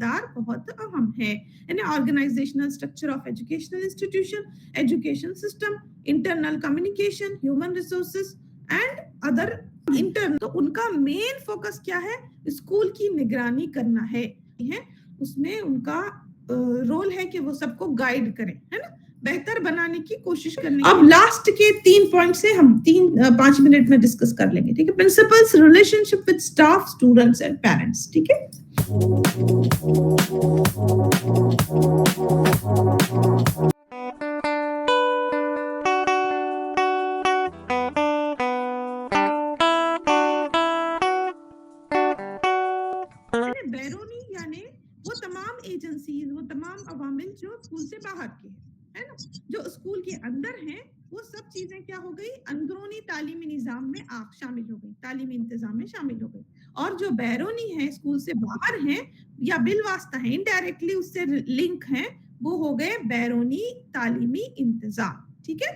किरदार बहुत अहम है। यानी organisational structure of educational institution, education system, internal communication, human resources and other internal. तो उनका मेन फोकस क्या है? स्कूल की निगरानी करना है। उसमें उनका रोल है कि वो सबको गाइड करें, है ना, बेहतर बनाने की कोशिश करने। अब लास्ट के 3 पॉइंट से हम 5 मिनट में डिस्कस कर लेंगे, ठीक है। Principles, relationship with staff, students and parents, ठीक है। बैरोनी यानी वो तमाम एजेंसीज, वो तमाम अवामिल जो स्कूल से बाहर के है ना, जो स्कूल के अंदर हैं, वो सब चीजें क्या हो गई? अंदरूनी तालीमी निजाम में शामिल हो गई, तालीमी इंतजाम में शामिल हो गई। और जो बैरोनी है, स्कूल से बाहर हैं या बिलवास्ता है, इनडायरेक्टली उससे लिंक है, वो हो गए बैरोनी तालीमी इंतजाम, ठीक है।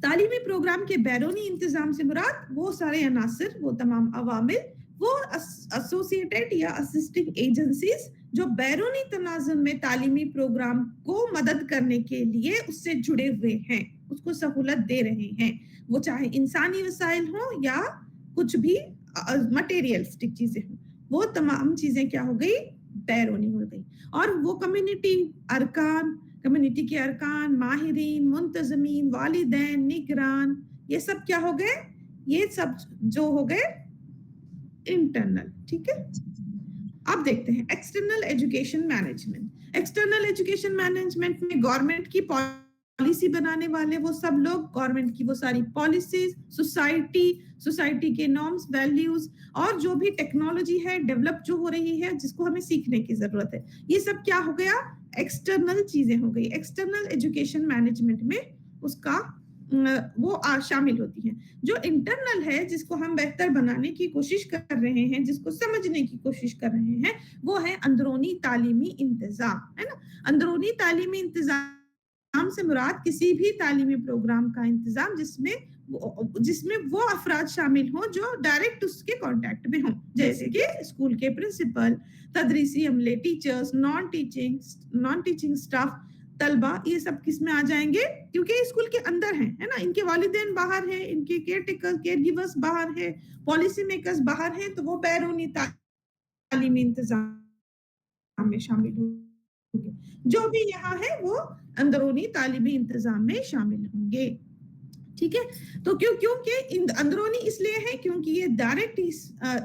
तालीमी प्रोग्राम के बैरोनी इंतजाम से मुराद वो सारे अनासर, वो तमाम अवामिल, वो एसोसिएटेड या असिस्टिंग एजेंसीज जो बैरूनी तनाजुम में तालीमी प्रोग्राम को मदद करने के लिए उससे जुड़े हुए हैं, उसको सहूलत दे रहे हैं, वो चाहे इंसानी वसाइल हो या कुछ भी मटेरियलिस्टिक चीजें हो, वो तमाम चीजें क्या हो गई? बैरूनी हो गई। और वो कम्युनिटी के अरकान, माहिरीन, मुंतजमीन, वालिदैन, निगरान, ये सब क्या हो गए? ये सब जो हो गए इंटरनल, ठीक है। अब देखते हैं external education management. External education management में गवर्नमेंट की पॉलिसी बनाने वाले वो सब लोग, गवर्नमेंट की वो सारी पॉलिसीज, सोसाइटी के नॉर्म्स, वैल्यूज और जो भी टेक्नोलॉजी है डेवलप जो हो रही है, जिसको हमें सीखने की जरूरत है, ये सब क्या हो गया? एक्सटर्नल चीजें हो गई। एक्सटर्नल एजुकेशन मैनेजमेंट में उसका वो शामिल होती हैं। जो इंटरनल है, जिसको हम बेहतर बनाने की कोशिश कर रहे हैं, जिसको समझने की कोशिश कर रहे हैं, वो है अंदरूनी तालीमी इंतजाम, है ना। अंदरूनी तालीमी इंतजाम से मुराद किसी भी तालीमी प्रोग्राम का इंतजाम जिसमें वो अफराद शामिल हों जो डायरेक्ट उसके कांटेक्ट में हों, जैसे कि स्कूल के प्रिंसिपल, तदरीसी अमले, टीचर्स, नॉन टीचिंग स्टाफ, तलबा, ये सब किस में आ जाएंगे? क्योंकि स्कूल के अंदर हैं, है ना, इनके वालिदैन बाहर हैं, इनके केयर गिवर्स बाहर हैं, पॉलिसी मेकर्स बाहर हैं, तो वो बैरूनी तालीमी इंतजाम में शामिल होंगे। जो भी यहाँ है वो अंदरूनी तालीमी इंतजाम में शामिल होंगे, ठीक है। तो क्योंकि अंदरूनी इसलिए है क्योंकि ये डायरेक्ट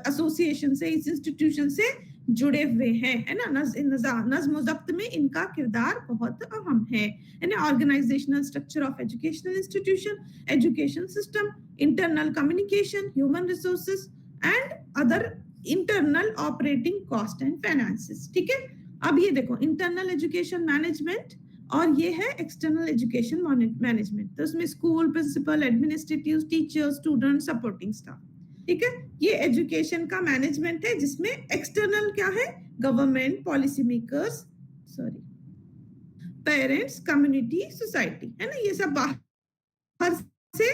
एसोसिएशन से, इस इंस्टीट्यूशन से जुड़े हुए हैं, है ना। नज़्म ज़ब्त में इनका किरदार बहुत अहम है। यानी organisational structure of educational institution, education system, internal communication, human resources and other internal operating cost and finances, ठीक है। अब ये देखो, इंटरनल एजुकेशन मैनेजमेंट और ये है एक्सटर्नल एजुकेशन मैनेजमेंट। तो उसमें school principal, administrative, teacher, student, supporting staff, ठीक है। ये एजुकेशन का मैनेजमेंट है, जिसमें एक्सटर्नल क्या है? Government, policy makers, parents, community, society, है ना। ये सब बाहर से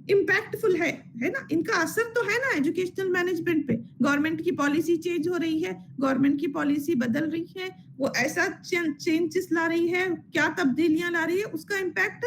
इम्पैक्टफुल है ना, इनका असर तो है ना एजुकेशनल मैनेजमेंट पे। गवर्नमेंट की पॉलिसी चेंज हो रही है, गवर्नमेंट की पॉलिसी बदल रही है, वो ऐसा चेंजेस ला रही है, क्या तब्दीलियां ला रही है, उसका इम्पैक्ट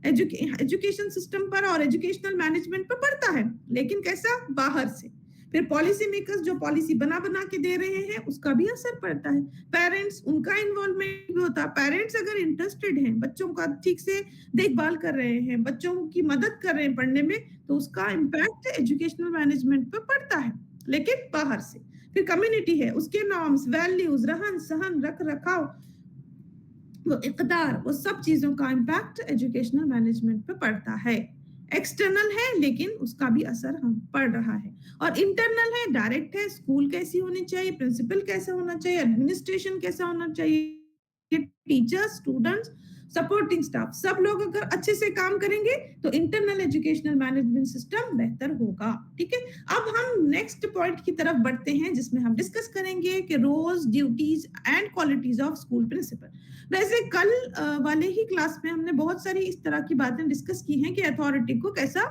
एजुकेशन सिस्टम पर और एजुकेशनल मैनेजमेंट पर पड़ता है। लेकिन कैसा? बाहर से। फिर पॉलिसी मेकर्स जो पॉलिसी बना के दे रहे हैं, उसका भी असर पड़ता है। पेरेंट्स, उनका इन्वॉल्वमेंट भी होता है। पेरेंट्स अगर इंटरेस्टेड हैं, बच्चों का ठीक से देखभाल कर रहे हैं, बच्चों की मदद कर रहे हैं पढ़ने में, तो उसका इम्पैक्ट एजुकेशनल मैनेजमेंट पर पड़ता है, लेकिन बाहर से। फिर कम्युनिटी है, उसके नॉर्म्स, वैल्यूज, रहन सहन, रख रखाव, वो इक़दार, वो सब चीजों का इम्पैक्ट एजुकेशनल मैनेजमेंट पे पड़ता है। एक्सटर्नल है लेकिन उसका भी असर हम पड़ रहा है। और इंटरनल है, डायरेक्ट है, स्कूल कैसी होनी चाहिए, प्रिंसिपल कैसा होना चाहिए, एडमिनिस्ट्रेशन कैसा होना चाहिए, टीचर्स, स्टूडेंट्स, सपोर्टिंग स्टाफ, सब लोग अगर अच्छे से काम करेंगे तो इंटरनल एजुकेशनल मैनेजमेंट सिस्टम बेहतर होगा, ठीक है। अब हम नेक्स्ट पॉइंट की तरफ बढ़ते हैं, जिसमें हम डिस्कस करेंगे कि roles, duties and qualities of school principal. वैसे कल वाले ही क्लास में हमने बहुत सारी इस तरह की बातें डिस्कस की हैं कि अथॉरिटी को कैसा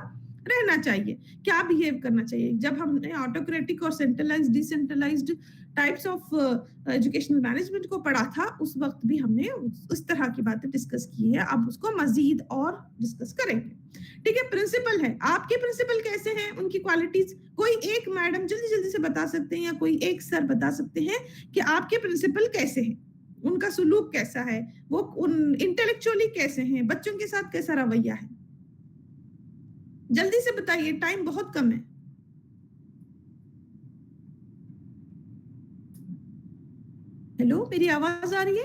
रहना चाहिए, क्या बिहेव करना चाहिए। जब हमने ऑटोक्रेटिक और centralised, decentralised types of educational management को पढ़ा था, उस वक्त भी हमने उस तरह की बातें डिस्कस की है। अब उसको मजीद और डिस्कस करेंगे। ठीक है, प्रिंसिपल है, आपके प्रिंसिपल कैसे हैं, उनकी क्वालिटीज कोई एक मैडम जल्दी जल्दी से बता सकते हैं या कोई एक सर बता सकते हैं कि आपके प्रिंसिपल कैसे हैं, उनका सुलूक कैसा है, वो इंटेलेक्चुअली कैसे हैं, बच्चों के साथ कैसा रवैया है? जल्दी से बताइए, टाइम बहुत कम है। हेलो, मेरी आवाज आ रही है?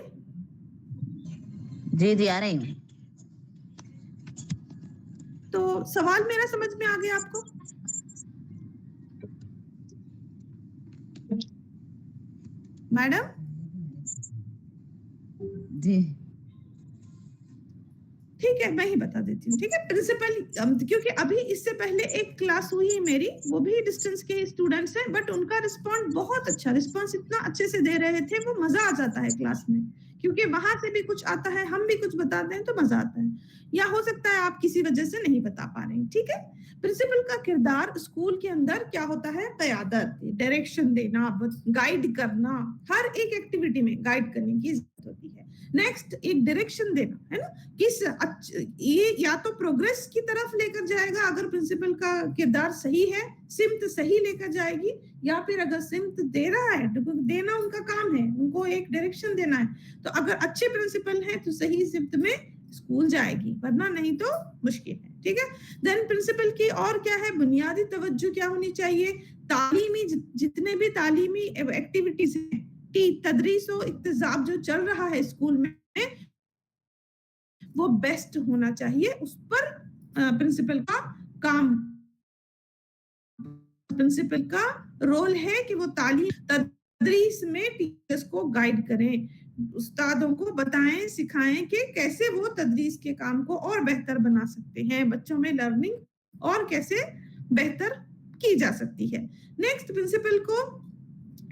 जी जी आ रही हूँ। तो सवाल मेरा समझ में आ गया आपको? मैडम जी ठीक है, मैं ही बता देती हूँ। ठीक है, प्रिंसिपल, क्योंकि अभी इससे पहले एक क्लास हुई मेरी, वो भी डिस्टेंस के स्टूडेंट्स हैं, बट उनका रिस्पॉन्स बहुत अच्छा, रिस्पॉन्स इतना अच्छे से दे रहे थे, वो मजा आ जाता है क्लास में, क्योंकि वहां से भी कुछ आता है, हम भी कुछ बताते हैं तो मजा आता है। या हो सकता है आप किसी वजह से नहीं बता पा रहे हैं। ठीक है, प्रिंसिपल का किरदार स्कूल के अंदर क्या होता है? क़यादत, डायरेक्शन देना, गाइड करना, हर एक एक्टिविटी में गाइड करने की जरूरत होती है। नेक्स्ट, एक डायरेक्शन देना, है ना, ये या तो प्रोग्रेस की तरफ लेकर जाएगा, अगर प्रिंसिपल का किरदार सही है, सिमत सही लेकर जाएगी, या फिर अगर सिमत दे रहा है, देना उनका काम है, उनको एक डायरेक्शन देना है, तो अगर अच्छे प्रिंसिपल है तो सही सिमत में स्कूल जाएगी, वरना नहीं तो मुश्किल है। ठीक है, देन प्रिंसिपल की और क्या है, बुनियादी तवज्जो क्या होनी चाहिए? तालीमी, जितने भी तालीमी एक्टिविटीज हैं, तदरीस और इक्तिजाब जो चल रहा है स्कूल में, वो बेस्ट होना चाहिए, उस पर प्रिंसिपल का काम, प्रिंसिपल का रोल है कि वो तालीम तदरीस में टीचर्स को गाइड करें, उस्तादों को बताएं, सिखाएं कि कैसे वो तदरीस के काम को और बेहतर बना सकते हैं, बच्चों में लर्निंग और कैसे बेहतर की जा सकती है। नेक्स्ट, प्रिंसिपल को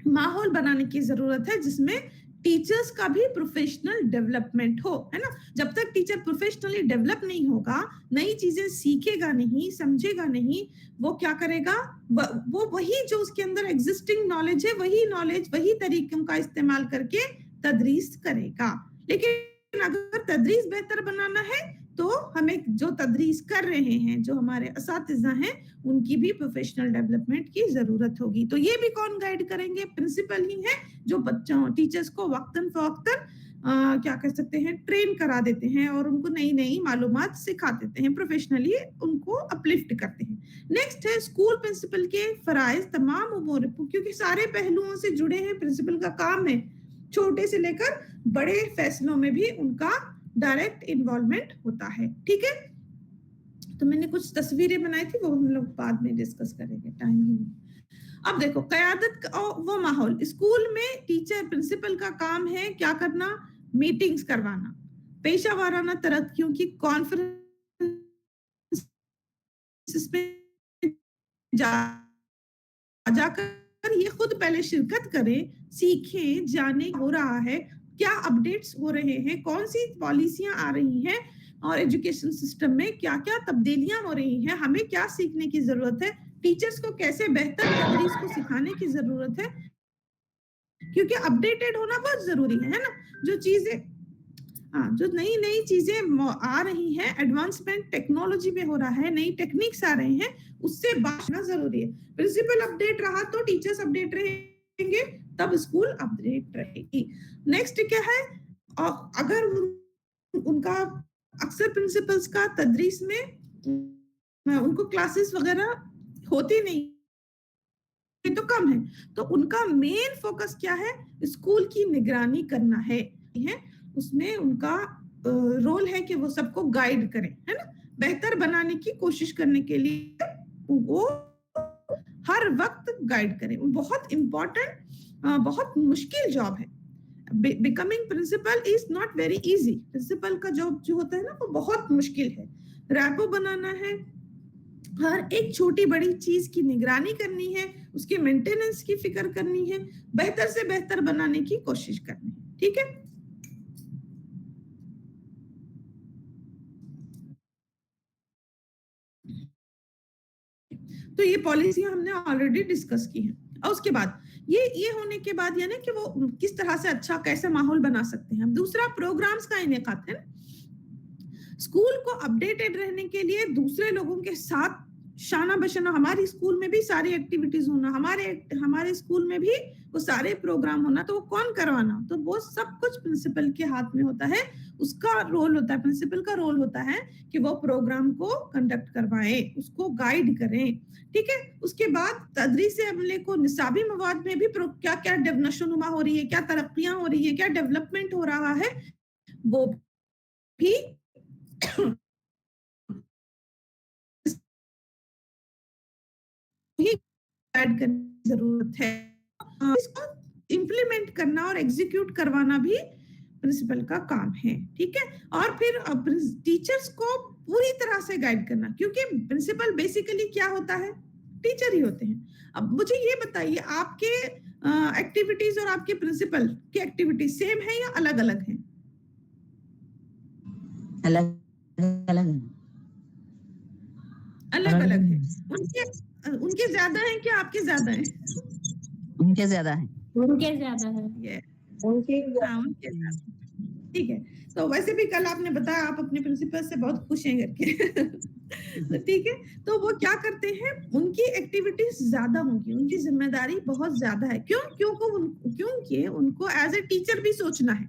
माहौल बनाने की जरूरत है जिसमें टीचर्स का भी प्रोफेशनल डेवलपमेंट हो, है ना। जब तक टीचर प्रोफेशनली डेवलप नहीं होगा, नई चीजें सीखेगा नहीं, समझेगा नहीं, वो क्या करेगा? वो वही जो उसके अंदर एग्जिस्टिंग नॉलेज है, वही नॉलेज, वही तरीकों का इस्तेमाल करके तदरीस करेगा। लेकिन अगर तदरीस बेहतर बनाना है तो हमें जो तदरीस कर रहे हैं, जो हमारे असातिज़ा हैं, उनकी भी प्रोफेशनल डेवलपमेंट की जरूरत होगी। तो ये भी कौन गाइड करेंगे? प्रिंसिपल ही है, जो बच्चों टीचर्स को वक्तन फवक्तन क्या कह सकते हैं, ट्रेन करा देते हैं और उनको नई नई मालूमात सिखा देते हैं, प्रोफेशनली उनको अपलिफ्ट करते हैं। नेक्स्ट है स्कूल प्रिंसिपल के फराइज तमाम उमूर, क्योंकि सारे पहलुओं से जुड़े हैं, प्रिंसिपल का काम है, छोटे से लेकर बड़े फैसलों में भी उनका डायरेक्ट इन्वॉल्वमेंट होता है। ठीक है, तो मैंने कुछ तस्वीरें बनाई थी, वो हम लोग बाद में डिस्कस करेंगे, टाइम ही नहीं। अब देखो, क़यादत और वो माहौल, स्कूल में टीचर प्रिंसिपल का काम है क्या करना? मीटिंग्स करवाना, पेशा वाराना तरक्कियों की कॉन्फ्रेंस में जाकर ये खुद पहले शिरकत करें, सीखें, जाने हो रहा है, क्या अपडेट्स हो रहे हैं, कौन सी पॉलिसियां आ रही हैं, और एजुकेशन सिस्टम में क्या क्या तब्दीलियां हो रही हैं, हमें क्या सीखने की जरूरत है, टीचर्स को कैसे बेहतर तदरीस को सिखाने की जरूरत है, क्योंकि अपडेटेड होना बहुत जरूरी है ना। जो चीजें, हाँ, जो नई नई चीजें आ रही हैं, एडवांसमेंट टेक्नोलॉजी में हो रहा है, नई टेक्निक्स आ रहे हैं, उससे बातना जरूरी है। प्रिंसिपल अपडेट रहा तो टीचर्स अपडेट रहेंगे, तब स्कूल अपडेट रहेगी। नेक्स्ट क्या है, अगर उनका अक्सर प्रिंसिपल्स का तदरीस में उनको क्लासेस वगैरह होती नहीं तो कम है, तो उनका मेन फोकस क्या है? स्कूल की निगरानी करना है, उसमें उनका रोल है कि वो सबको गाइड करें, है ना, बेहतर बनाने की कोशिश करने के लिए वो हर वक्त गाइड करें। बहुत इंपॉर्टेंट, बहुत मुश्किल जॉब है। Becoming principal is not very easy. Principal का जॉब जो होता है ना, वो बहुत मुश्किल है। रैपो बनाना है, हर एक छोटी बड़ी चीज की निगरानी करनी है, उसके मेंटेनेंस की फिक्र करनी है, बेहतर से बेहतर बनाने की कोशिश करनी है। ठीक है, तो ये पॉलिसियां हमने ऑलरेडी डिस्कस की हैं। और उसके बाद ये होने के बाद यानी कि वो किस तरह से अच्छा कैसे माहौल बना सकते हैं हम। दूसरा प्रोग्राम्स का इनेकाद है। स्कूल को अपडेटेड रहने के लिए दूसरे लोगों के साथ शाना बशाना हमारी स्कूल में भी सारी एक्टिविटीज होना, हमारे हमारे स्कूल में भी वो सारे प्रोग्राम होना, तो वो कौन करवाना, तो वो सब कुछ प्रिंसिपल के हाथ में होता है। उसका रोल होता है, प्रिंसिपल का रोल होता है कि वो प्रोग्राम को कंडक्ट करवाए, उसको गाइड करें। ठीक है, उसके बाद तदरीस अमले को निसाबी मवाद में भी क्या क्या नशोनुमा हो रही है, क्या तरक्कियां हो रही है, क्या डेवलपमेंट हो रहा है, वो भी ही ऐड करने की जरूरत है। इसको इम्प्लीमेंट करना और एग्जीक्यूट करवाना भी प्रिंसिपल का काम है। ठीक है, और फिर टीचर्स को पूरी तरह से गाइड करना, क्योंकि प्रिंसिपल बेसिकली क्या होता है, टीचर ही होते हैं। अब मुझे ये बताइए, आपके एक्टिविटीज और आपके प्रिंसिपल की एक्टिविटीज सेम है या अलग अलग है? अलग अलग अलग अलग है। उनके उनके ज्यादा है क्या आपके ज्यादा है? उनके ज्यादा है। उनके ज्यादा है। ये उनके हाँ, उनके ज्यादा। ठीक है, तो वैसे भी कल आपने बताया आप अपने प्रिंसिपल से बहुत खुश हैं करके। तो ठीक है, तो वो क्या करते हैं, उनकी एक्टिविटीज ज्यादा होंगी, उनकी जिम्मेदारी बहुत ज्यादा है। क्योंकि उनको एज ए टीचर भी सोचना है,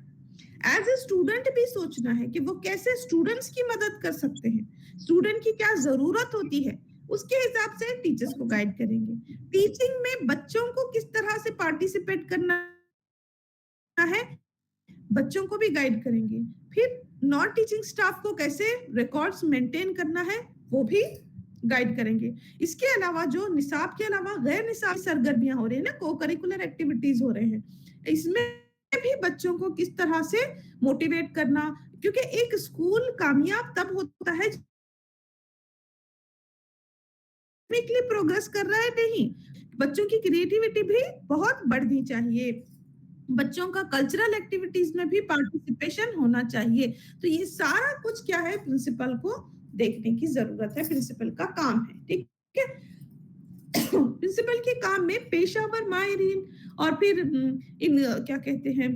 एज ए स्टूडेंट भी सोचना है कि वो कैसे स्टूडेंट्स की मदद कर सकते हैं, स्टूडेंट की क्या जरूरत होती है, उसके हिसाब से टीचर्स को गाइड करेंगे। टीचिंग में बच्चों को किस तरह से पार्टिसिपेट करना है, बच्चों को भी गाइड करेंगे। फिर नॉन टीचिंग स्टाफ को कैसे रिकॉर्ड्स मेंटेन करना है, वो भी गाइड करेंगे। इसके अलावा जो निसाब के अलावा गैर निसाब सरगर्मियां हो रही है ना, को करिकुलर एक्टिविटीज हो रहे हैं, इसमें भी बच्चों को किस तरह से मोटिवेट करना, क्योंकि एक स्कूल कामयाब तब होता है प्रोग्रेस कर रहा है, नहीं, बच्चों की क्रिएटिविटी भी बहुत बढ़नी चाहिए, बच्चों का कल्चरल एक्टिविटीज में भी पार्टिसिपेशन होना चाहिए। तो ये सारा कुछ क्या है, प्रिंसिपल को देखने की जरूरत है, प्रिंसिपल का काम है। ठीक है, प्रिंसिपल के काम में पेशावर माहिरीन और फिर इन क्या कहते हैं,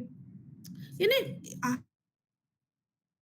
यानी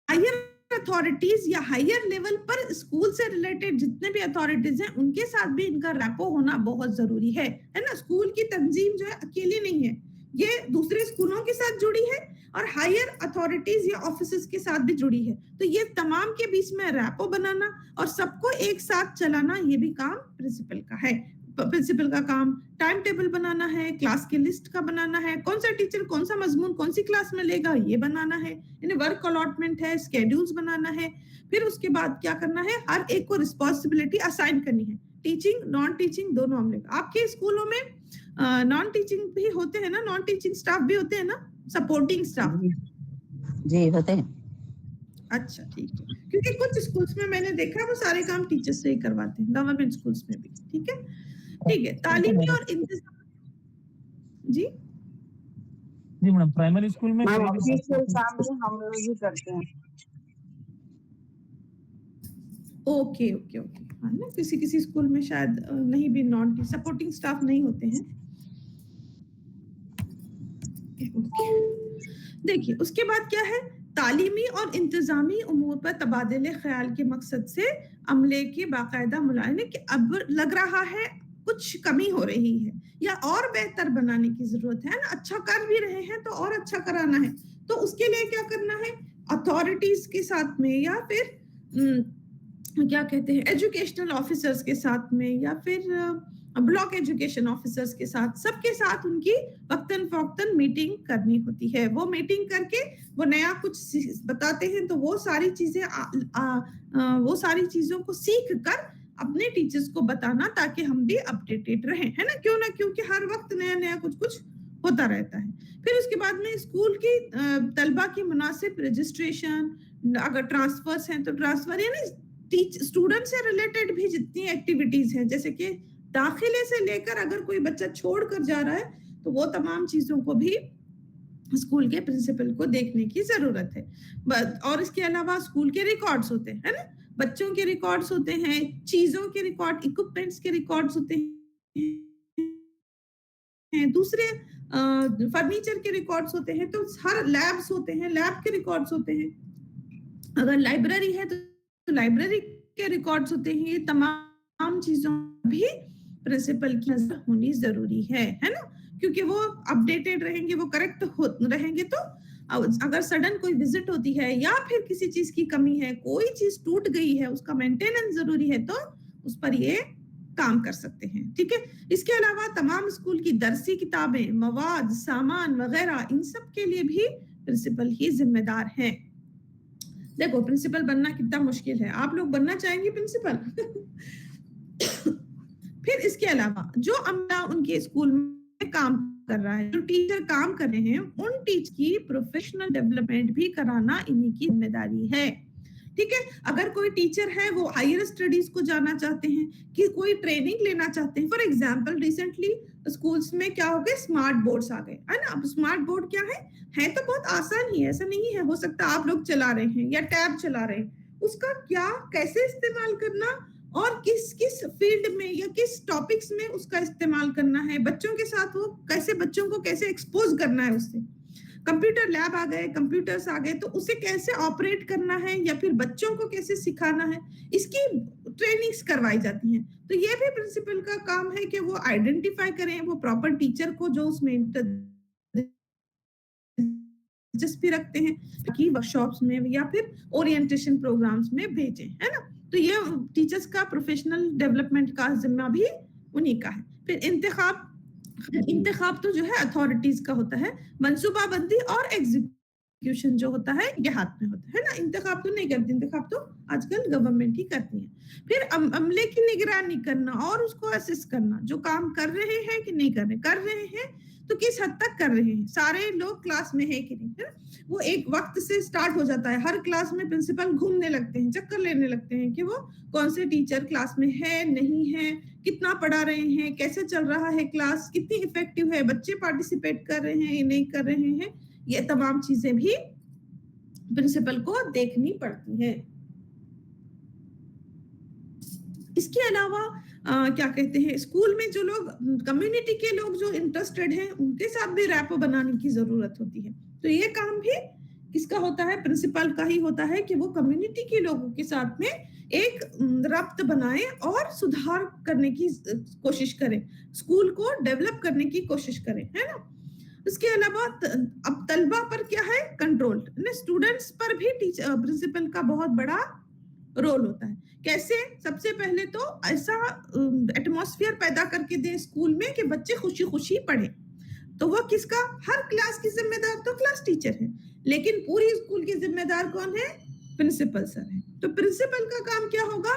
हायर अथॉरिटीज या हायर लेवल पर स्कूल से रिलेटेड जितने भी अथॉरिटीज हैं उनके साथ भी इनका रैपो होना बहुत जरूरी है ना। स्कूल की तंजीम जो है अकेली नहीं है, ये दूसरे स्कूलों के साथ जुड़ी है और हायर अथॉरिटीज या ऑफिसर्स के साथ भी जुड़ी है। तो ये तमाम के बीच में रैपो बनाना और सबको एक साथ चलाना, ये भी काम प्रिंसिपल का है। प्रिंसिपल का काम टाइम टेबल बनाना है, क्लास की लिस्ट का बनाना है, कौन सा टीचर कौन सा मजमून कौन सी क्लास में लेगा ये बनाना है, यानी वर्क अलॉटमेंट है, स्केड्यूल्स बनाना है। फिर उसके बाद क्या करना है, हर एक को रिस्पॉन्सिबिलिटी असाइन करनी है, टीचिंग नॉन टीचिंग दोनों हमले। आपके स्कूलों में नॉन टीचिंग भी होते हैं ना, नॉन टीचिंग स्टाफ भी होते हैं ना, सपोर्टिंग स्टाफ? जी होते हैं। अच्छा ठीक है, क्योंकि कुछ स्कूल्स में मैंने देखा है वो सारे काम टीचर्स से ही करवाते हैं, गवर्नमेंट स्कूल्स में भी। ठीक है, ठीक है, तालीमी और इंतजाम। जी जी मैडम, प्राइमरी स्कूल में मैम ऑफिशियल काम भी हम लोग ही करते हैं। ओके ओके ओके, हाँ ना, किसी किसी स्कूल में शायद नहीं भी नॉन सपोर्टिंग स्टाफ नहीं होते हैं। देखिए उसके बाद क्या है, तालीमी और इंतजामी उमूर पर तबादले ख्याल के मकसद से अमले की बाकायदा मुलायने कि अब लग रहा है कुछ कमी हो रही है या और बेहतर बनाने की जरूरत है ना, अच्छा कर भी रहे हैं तो और अच्छा कराना है। तो उसके लिए क्या करना है, अथॉरिटीज के साथ में या फिर क्या कहते हैं एजुकेशनल ऑफिसर्स के साथ में या फिर ब्लॉक एजुकेशन ऑफिसर्स के साथ, सबके साथ उनकी वक्तन फौक्तन मीटिंग करनी होती है। वो मीटिंग करके वो नया कुछ बताते हैं, तो वो सारी चीजें वो सारी चीजों को सीख कर अपने टीचर्स को बताना, ताकि हम भी अपडेटेड रहें, है ना, क्यों ना, क्योंकि हर वक्त नया नया कुछ कुछ होता रहता है। फिर उसके बाद में स्कूल की तलबा की मुनासिब रजिस्ट्रेशन, अगर ट्रांसफर्स हैं तो ट्रांसफर, यानी स्टूडेंट से रिलेटेड भी जितनी एक्टिविटीज हैं, जैसे कि दाखिले से लेकर अगर कोई बच्चा छोड़ कर जा रहा है, तो वो तमाम चीजों को भी स्कूल के प्रिंसिपल को देखने की जरूरत है। और इसके अलावा स्कूल के रिकॉर्ड्स होते हैं, है ना, बच्चों के रिकॉर्ड्स होते हैं, चीजों के रिकॉर्ड, इक्विपमेंट्स के रिकॉर्ड्स होते हैं, हैं, दूसरे फर्नीचर के रिकॉर्ड्स होते हैं, तो हर लैब्स होते हैं, लैब के रिकॉर्ड्स होते हैं। अगर लाइब्रेरी है तो लाइब्रेरी के रिकॉर्ड्स होते हैं। ये तमाम चीजों भी प्रिंसिपल की नजर होनी जरूरी है ना, क्योंकि वो अपडेटेड रहेंगे, वो करेक्ट रहेंगे। तो अगर सडन कोई विजिट होती है या फिर किसी चीज की कमी है, कोई चीज टूट गई है, उसका मेंटेनेंस जरूरी है, तो उस पर ये काम कर सकते हैं। ठीक है, इसके अलावा तमाम स्कूल की दरसी किताबें, मवाद, सामान वगैरह, इन सब के लिए भी प्रिंसिपल ही जिम्मेदार है। देखो, प्रिंसिपल बनना कितना मुश्किल है। आप लोग बनना चाहेंगे प्रिंसिपल? फिर इसके अलावा जो अमला उनके स्कूल में काम कर रहा है, जो टीचर काम कर रहे हैं, उन टीचर की प्रोफेशनल डेवलपमेंट भी कराना इन्हीं की जिम्मेदारी है। ठीक है, अगर कोई टीचर है वो हायर स्टडीज को जाना चाहते हैं, कि कोई ट्रेनिंग लेना चाहते हैं, फॉर एग्जांपल रिसेंटली स्कूल्स में क्या हो गए, स्मार्ट बोर्ड्स आ गए, है ना। अब स्मार्ट बोर्ड क्या है तो बहुत आसान ही है, ऐसा नहीं है। हो सकता है आप लोग चला रहे हैं या टैब चला रहे हैं, उसका क्या कैसे इस्तेमाल करना और किस किस फील्ड में या किस टॉपिक्स में उसका इस्तेमाल करना है, बच्चों के साथ वो कैसे, बच्चों को कैसे एक्सपोज करना है उससे। कंप्यूटर लैब आ गए, कंप्यूटर्स आ गए, तो उसे कैसे ऑपरेट करना है या फिर बच्चों को कैसे सिखाना है, इसकी ट्रेनिंग्स करवाई जाती हैं। तो ये भी प्रिंसिपल का काम है कि वो आइडेंटिफाई करें, वो प्रॉपर टीचर को जो उसमें दिलचस्पी रखते हैं कि वर्कशॉप्स में या फिर ओरिएंटेशन प्रोग्राम्स में भेजें, है ना। तो ये टीचर्स का प्रोफेशनल डेवलपमेंट का जिम्मा भी उन्हीं का है। फिर इंतखाब तो जो है अथॉरिटीज का होता है, मंसूबाबंदी और एग्जीक्यूशन जो होता है ये हाथ में होता है ना। इंतखाब तो नहीं करती, इंतखाब तो आजकल गवर्नमेंट ही करती है। फिर अमले की निगरानी करना और उसको असिस्ट करना, जो काम कर रहे हैं कि नहीं कर रहे हैं तो किस हद तक कर रहे हैं, सारे लोग क्लास में है कि नहीं, है ना। वो एक वक्त से स्टार्ट हो जाता है, हर क्लास में प्रिंसिपल घूमने लगते हैं, चक्कर लेने लगते हैं कि वो कौन से टीचर क्लास में है नहीं है, कितना पढ़ा रहे हैं, कैसे चल रहा है क्लास, कितनी इफेक्टिव है, बच्चे पार्टिसिपेट कर रहे हैं या नहीं कर रहे हैं। ये तमाम चीजें भी प्रिंसिपल को देखनी पड़ती है। इसके अलावा क्या कहते हैं, स्कूल में जो लोग, कम्युनिटी के लोग जो इंटरेस्टेड हैं, उनके साथ भी रैपो बनाने की जरूरत होती है। तो ये काम भी किसका होता है, प्रिंसिपल का ही होता है कि वो कम्युनिटी के लोगों के साथ में एक रब्त बनाए और सुधार करने की कोशिश करें, स्कूल को डेवलप करने की कोशिश करें, है ना। इसके अलावा अब तलबा पर क्या है, कंट्रोल, स्टूडेंट्स पर भी टीचर प्रिंसिपल का बहुत बड़ा रोल होता है। कैसे, सबसे पहले तो ऐसा एटमॉस्फेयर पैदा करके दे स्कूल में कि बच्चे खुशी खुशी पढ़े। तो वो किसका, हर क्लास की जिम्मेदार तो क्लास टीचर है, लेकिन पूरी स्कूल की जिम्मेदार कौन है, प्रिंसिपल सर है। तो प्रिंसिपल का काम क्या होगा,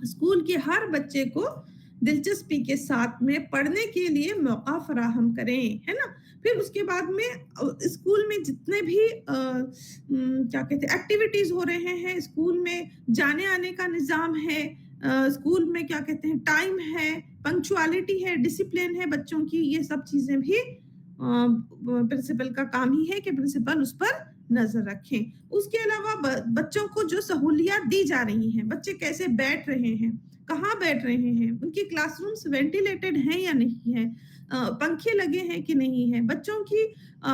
स्कूल के हर बच्चे को दिलचस्पी के साथ में पढ़ने के लिए मौका फराहम करें, है ना। फिर उसके बाद में स्कूल में जितने भी क्या कहते हैं एक्टिविटीज हो रहे हैं, स्कूल में जाने आने का निजाम है, स्कूल में क्या कहते हैं टाइम है, पंक्चुअलिटी है, डिसिप्लिन है बच्चों की, ये सब चीजें भी प्रिंसिपल का काम ही है कि प्रिंसिपल उस पर नजर रखें। उसके अलावा बच्चों को जो सहूलियात दी जा रही हैं, बच्चे कैसे बैठ रहे हैं, कहाँ बैठ रहे हैं, उनकी क्लासरूम्स वेंटिलेटेड हैं या नहीं है, पंखे लगे हैं कि नहीं है, बच्चों की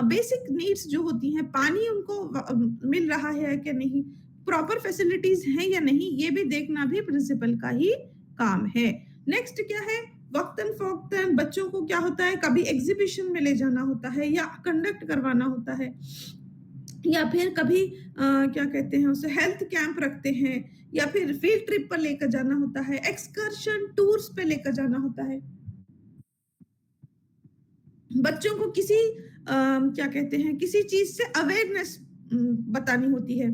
बेसिक नीड्स जो होती हैं, पानी उनको मिल रहा है कि नहीं, प्रॉपर फैसिलिटीज हैं या नहीं, ये भी देखना भी प्रिंसिपल का ही काम है। नेक्स्ट क्या है, वक्तन फौक्तन बच्चों को क्या होता है, कभी एग्जीबिशन में ले जाना होता है या कंडक्ट करवाना होता है, या फिर कभी क्या कहते हैं उसे हेल्थ कैंप रखते हैं, या फिर फील्ड ट्रिप पर लेकर जाना होता है, एक्सकर्शन टूर्स पे लेकर जाना होता है। बच्चों को किसी क्या कहते हैं किसी चीज से अवेयरनेस बतानी होती है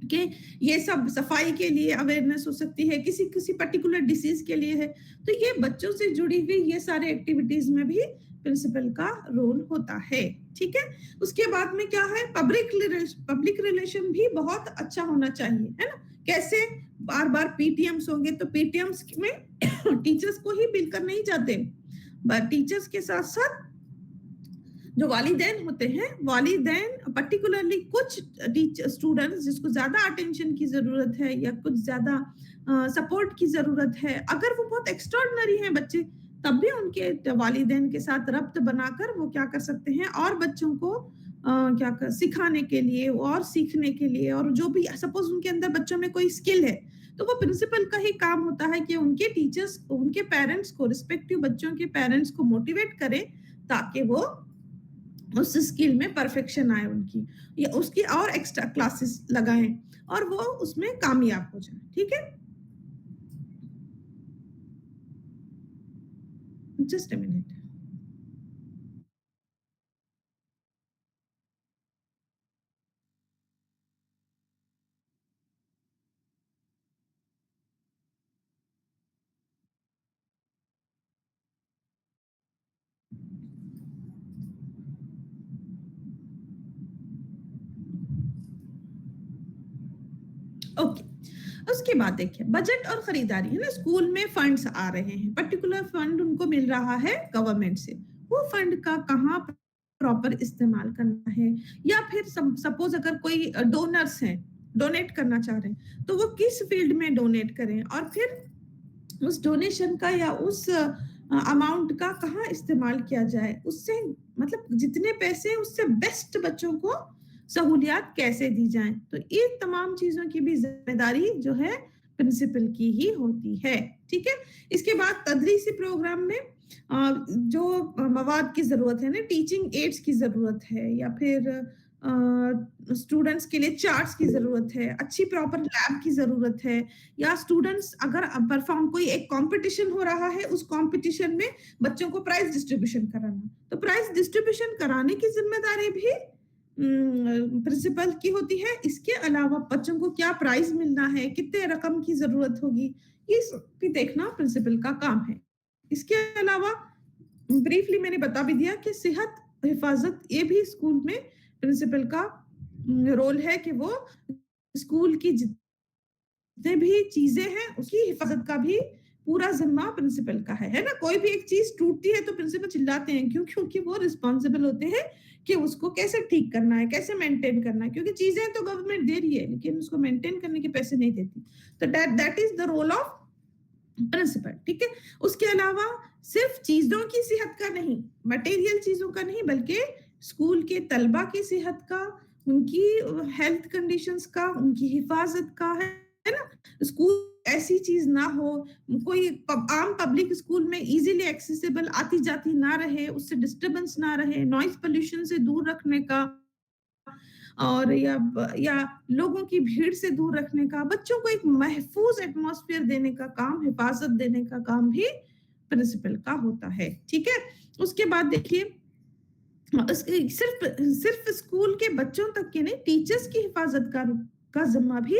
कि ये सब सफाई के लिए अवेयरनेस हो सकती है, किसी किसी पर्टिकुलर डिसीज के लिए है। तो ये बच्चों से जुड़ी हुई ये सारे एक्टिविटीज में भी प्रिंसिपल का रोल होता है। ठीक है, उसके बाद में क्या है, पब्लिक रिलेशन भी बहुत अच्छा होना चाहिए, है ना। कैसे, बार बार पीटीएम्स होंगे तो पीटीएम्स में टीचर्स को ही मिलकर नहीं जाते, बट टीचर्स के साथ साथ जो वालिदैन होते हैं, वालिदैन पर्टिकुलरली कुछ स्टूडेंट्स जिसको ज्यादा अटेंशन की जरूरत है या कुछ ज्यादा सपोर्ट की जरूरत है, अगर वो बहुत एक्स्ट्राऑर्डिनरी हैं बच्चे, तब भी उनके वालिदैन के साथ रब्त बनाकर वो क्या कर सकते हैं और बच्चों को क्या कर सिखाने के लिए और सीखने के लिए, और जो भी सपोज उनके अंदर बच्चों में कोई स्किल है, तो वो प्रिंसिपल का ही काम होता है कि उनके टीचर्स, उनके पेरेंट्स को, रिस्पेक्टिव बच्चों के पेरेंट्स को मोटिवेट करें ताकि वो उस स्किल में परफेक्शन आए उनकी, या उसकी और एक्स्ट्रा क्लासेस लगाएं और वो उसमें कामयाब हो जाए। ठीक है, जस्ट अ मिनट। ओके, उसके बाद देखिए बजट और खरीदारी है ना। स्कूल में फंड्स आ रहे हैं, पर्टिकुलर फंड उनको मिल रहा है गवर्नमेंट से, वो फंड का कहाँ प्रॉपर इस्तेमाल करना है, या फिर सपोज अगर कोई डोनर्स हैं, डोनेट करना चाह रहे हैं, तो वो किस फील्ड में डोनेट करें, और फिर उस डोनेशन का या उस अमाउंट का कहाँ इस्तेमाल किया जाए, उससे मतलब जितने पैसे उससे बेस्ट बच्चों को सहूलियात कैसे दी जाएं। तो ये तमाम चीजों की भी जिम्मेदारी जो है प्रिंसिपल की ही होती है। ठीक है, इसके बाद तदरीसी प्रोग्राम में जो मवाद की जरूरत है ना, टीचिंग एड्स की जरूरत है, या फिर स्टूडेंट्स के लिए चार्ट्स की जरूरत है, अच्छी प्रॉपर लैब की जरूरत है, या स्टूडेंट्स अगर परफॉर्म, कोई एक कंपटीशन हो रहा है, उस कंपटीशन में बच्चों को प्राइज डिस्ट्रीब्यूशन कराना, तो प्राइज डिस्ट्रीब्यूशन कराने की जिम्मेदारी भी प्रिंसिपल की होती है। इसके अलावा बच्चों को क्या प्राइज मिलना है, कितने रकम की जरूरत होगी, ये भी देखना प्रिंसिपल का काम है। इसके अलावा ब्रीफली मैंने बता भी दिया कि सेहत हिफाजत, ये भी स्कूल में प्रिंसिपल का रोल है कि वो स्कूल की जितने भी चीजें हैं उसकी हिफाजत का भी पूरा जिम्मा प्रिंसिपल का है ना। कोई भी एक चीज टूटती है तो प्रिंसिपल चिल्लाते हैं, क्यों? क्योंकि वो रिस्पॉन्सिबल होते हैं कि उसको कैसे ठीक करना है, कैसे मेंटेन करना है, क्योंकि चीजें तो गवर्नमेंट दे रही है लेकिन उसको मेंटेन करने के पैसे नहीं देती। तो that is the role of principal. ठीक है, उसके अलावा सिर्फ चीजों की सेहत का नहीं, मटेरियल चीजों का नहीं, बल्कि स्कूल के तलबा की सेहत का, उनकी हेल्थ कंडीशंस का, उनकी हिफाजत का है ना। स्कूल ऐसी चीज ना हो, कोई आम पब्लिक स्कूल में इजीली एक्सेसिबल आती जाती ना रहे, उससे डिस्टरबेंस ना रहे, नॉइज पोल्यूशन से दूर रखने का, और या लोगों की भीड़ से दूर रखने का, बच्चों को एक महफूज एटमॉस्फेयर देने का काम, हिफाजत देने का काम भी प्रिंसिपल का होता है। ठीक है, उसके बाद देखिए सिर्फ सिर्फ स्कूल के बच्चों तक के नहीं, टीचर्स की हिफाजत का जिम्मा भी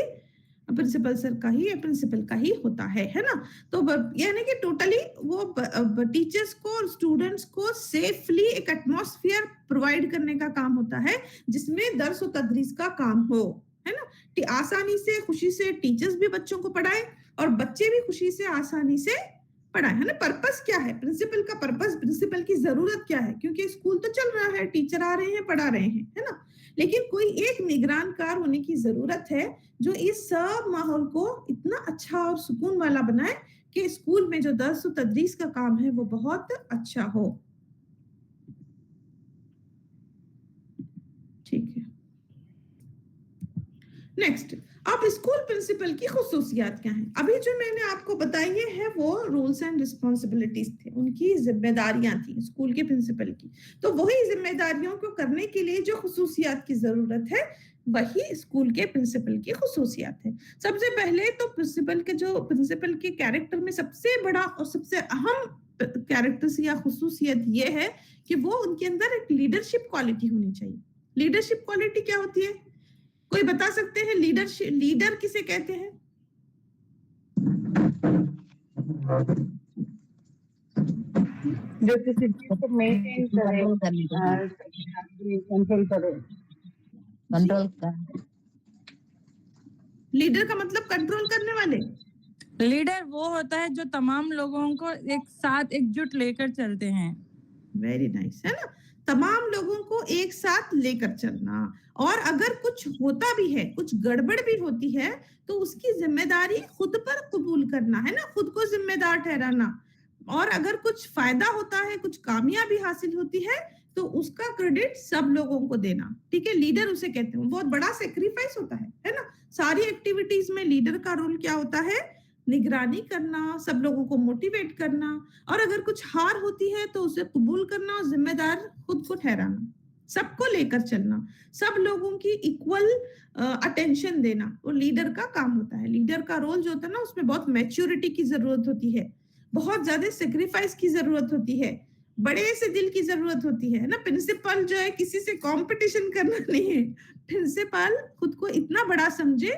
प्रिंसिपल सर का ही, प्रिंसिपल का ही होता है ना। तो यानी कि टोटली वो टीचर्स को और स्टूडेंट्स को सेफली एक एटमॉस्फेयर प्रोवाइड करने का काम होता है जिसमें दर्स और तदरीस का काम हो, है ना। आसानी से, खुशी से टीचर्स भी बच्चों को पढ़ाए और बच्चे भी खुशी से, आसानी से पढ़ाए, है ना। पर्पस क्या है प्रिंसिपल का? पर्पस, प्रिंसिपल की जरूरत क्या है? क्योंकि स्कूल तो चल रहा है, टीचर आ रहे हैं, पढ़ा रहे हैं, है ना, लेकिन कोई एक निगरानकार होने की जरूरत है जो इस सब माहौल को इतना अच्छा और सुकून वाला बनाए कि स्कूल में जो दर्स और तदरीस का काम है वो बहुत अच्छा हो। ठीक है, नेक्स्ट, अब स्कूल प्रिंसिपल की खुसूसियात क्या हैं? अभी जो मैंने आपको बताई है वो रूल्स एंड रिस्पॉन्सिबिलिटीज थे, उनकी जिम्मेदारियां थी स्कूल के प्रिंसिपल की। तो वही जिम्मेदारियों को करने के लिए जो खुसूसियात की जरूरत है वही स्कूल के प्रिंसिपल की खुसूसियात है। सबसे पहले तो प्रिंसिपल के कैरेक्टर में सबसे बड़ा और सबसे अहम कैरेक्टर्स या खुसूसियत ये है कि वो उनके अंदर एक लीडरशिप क्वालिटी होनी चाहिए। लीडरशिप क्वालिटी क्या होती है? कोई बता सकते हैं लीडर किसे कहते हैं? जो किसी चीज को मेंटेन करे, कंट्रोल करने का, कंट्रोल करे। कंट्रोल का। लीडर का मतलब कंट्रोल करने वाले। लीडर वो होता है जो तमाम लोगों को एक साथ एकजुट लेकर चलते हैं। वेरी नाइस, है ना, तमाम लोगों को एक साथ लेकर चलना। और अगर कुछ होता भी है, कुछ गड़बड़ भी होती है, तो उसकी जिम्मेदारी खुद पर कबूल करना, है ना, खुद को जिम्मेदार ठहराना। और अगर कुछ फायदा होता है, कुछ कामयाबी हासिल होती है, तो उसका क्रेडिट सब लोगों को देना, ठीक है। लीडर उसे कहते हैं, बहुत बड़ा सेक्रीफाइस होता है ना। सारी एक्टिविटीज में लीडर का रोल क्या होता है? निगरानी करना, सब लोगों को मोटिवेट करना, और अगर कुछ हार होती है तो उसे कबूल करना और जिम्मेदार खुद को ठहराना, सबको लेकर चलना, सब लोगों की इक्वल अटेंशन देना, वो लीडर का काम होता है। लीडर का रोल जो होता है ना, उसमें बहुत मैच्योरिटी की जरूरत होती है, बहुत ज्यादा सेक्रीफाइस की जरूरत होती है, बड़े से दिल की जरूरत होती है ना। प्रिंसिपल जो है किसी से कंपटीशन करना नहीं है, प्रिंसिपल खुद को इतना बड़ा समझे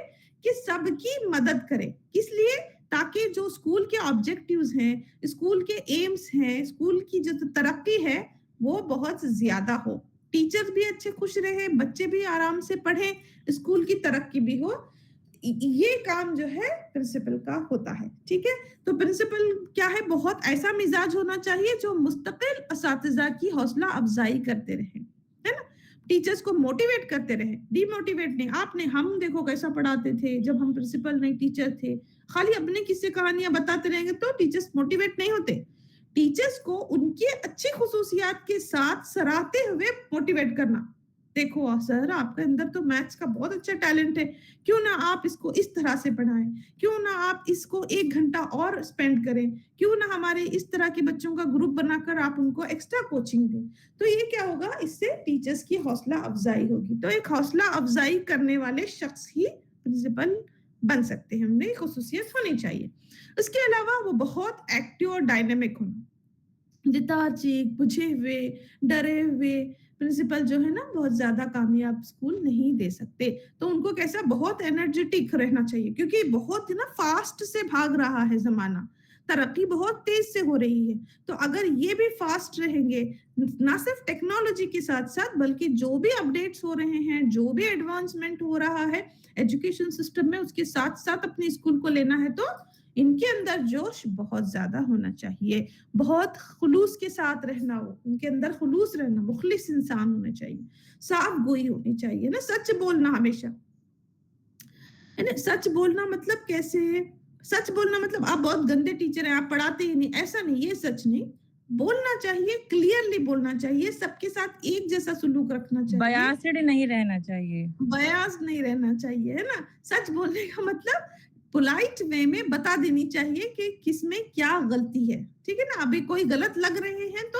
कि सबकी मदद करे। किस लिए? ताकि जो स्कूल के ऑब्जेक्टिव्स हैं, स्कूल के एम्स हैं, स्कूल की जो तरक्की है वो बहुत ज्यादा हो, टीचर्स भी अच्छे खुश रहे, बच्चे भी आराम से पढ़े, स्कूल की तरक्की भी हो। ये काम जो है प्रिंसिपल का होता है, ठीक है। तो प्रिंसिपल क्या है? बहुत ऐसा मिजाज होना चाहिए जो मुस्तकिल असातिज़ा की हौसला अफजाई करते रहे, है ना। टीचर्स को मोटिवेट करते रहे, डिमोटिवेट नहीं। आपने हम देखो कैसा पढ़ाते थे जब हम प्रिंसिपल नहीं टीचर थे, खाली अपने किस्से कहानियां बताते रहेंगे तो टीचर्स मोटिवेट नहीं होते। टीचर्स को उनके अच्छी खुसूसियात के साथ सराहते हुए मोटिवेट करना। देखो सर, आपके अंदर तो मैथ्स का बहुत अच्छा टैलेंट है, क्यों ना आप इसको इस तरह से पढ़ाएं, क्यों ना आप इसको 1 घंटा और स्पेंड करें, क्यों ना हमारे इस तरह के बच्चों का ग्रुप बनाकर आप उनको एक्स्ट्रा कोचिंग दें। तो ये क्या होगा? इससे टीचर्स की हौसला अफजाई होगी। तो एक हौसला अफजाई करने वाले शख्स ही प्रिंसिपल बन सकते हैं, उनमें खुसूसियत होनी चाहिए। उसके अलावा वो बहुत एक्टिव और डायनेमिक होना, लेथार्जिक, बुझे हुए, डरे हुए प्रिंसिपल जो है ना बहुत ज्यादा कामयाब स्कूल नहीं दे सकते। तो उनको कैसा? बहुत एनर्जेटिक रहना चाहिए, क्योंकि बहुत ना फास्ट से भाग रहा है जमाना, तरक्की बहुत तेज से हो रही है। तो अगर ये भी फास्ट रहेंगे, ना सिर्फ टेक्नोलॉजी के साथ साथ बल्कि जो भी अपडेट्स हो रहे हैं, जो भी एडवांसमेंट हो रहा है एजुकेशन सिस्टम में, उसके साथ साथ अपने स्कूल को लेना है, तो इनके अंदर जोश बहुत ज्यादा होना चाहिए, बहुत खुलूस के साथ रहना, हो उनके अंदर खुलूस रहना, मुखलिस इंसान होना चाहिए, साफ गोई होनी चाहिए ना, सच बोलना हमेशा, है ना। सच बोलना मतलब कैसे है? सच बोलना मतलब आप बहुत गंदे टीचर हैं, आप पढ़ाते ही नहीं, ऐसा नहीं, ये सच नहीं। बोलना चाहिए, क्लियरली बोलना चाहिए, सबके साथ एक जैसा सुलूक रखना चाहिए, बयासड नहीं रहना चाहिए, बयास नहीं रहना चाहिए, है ना। सच बोलने का मतलब पोलाइट वे में बता देनी चाहिए कि किसमें क्या गलती है, ठीक है ना। अभी कोई गलत लग रहे हैं तो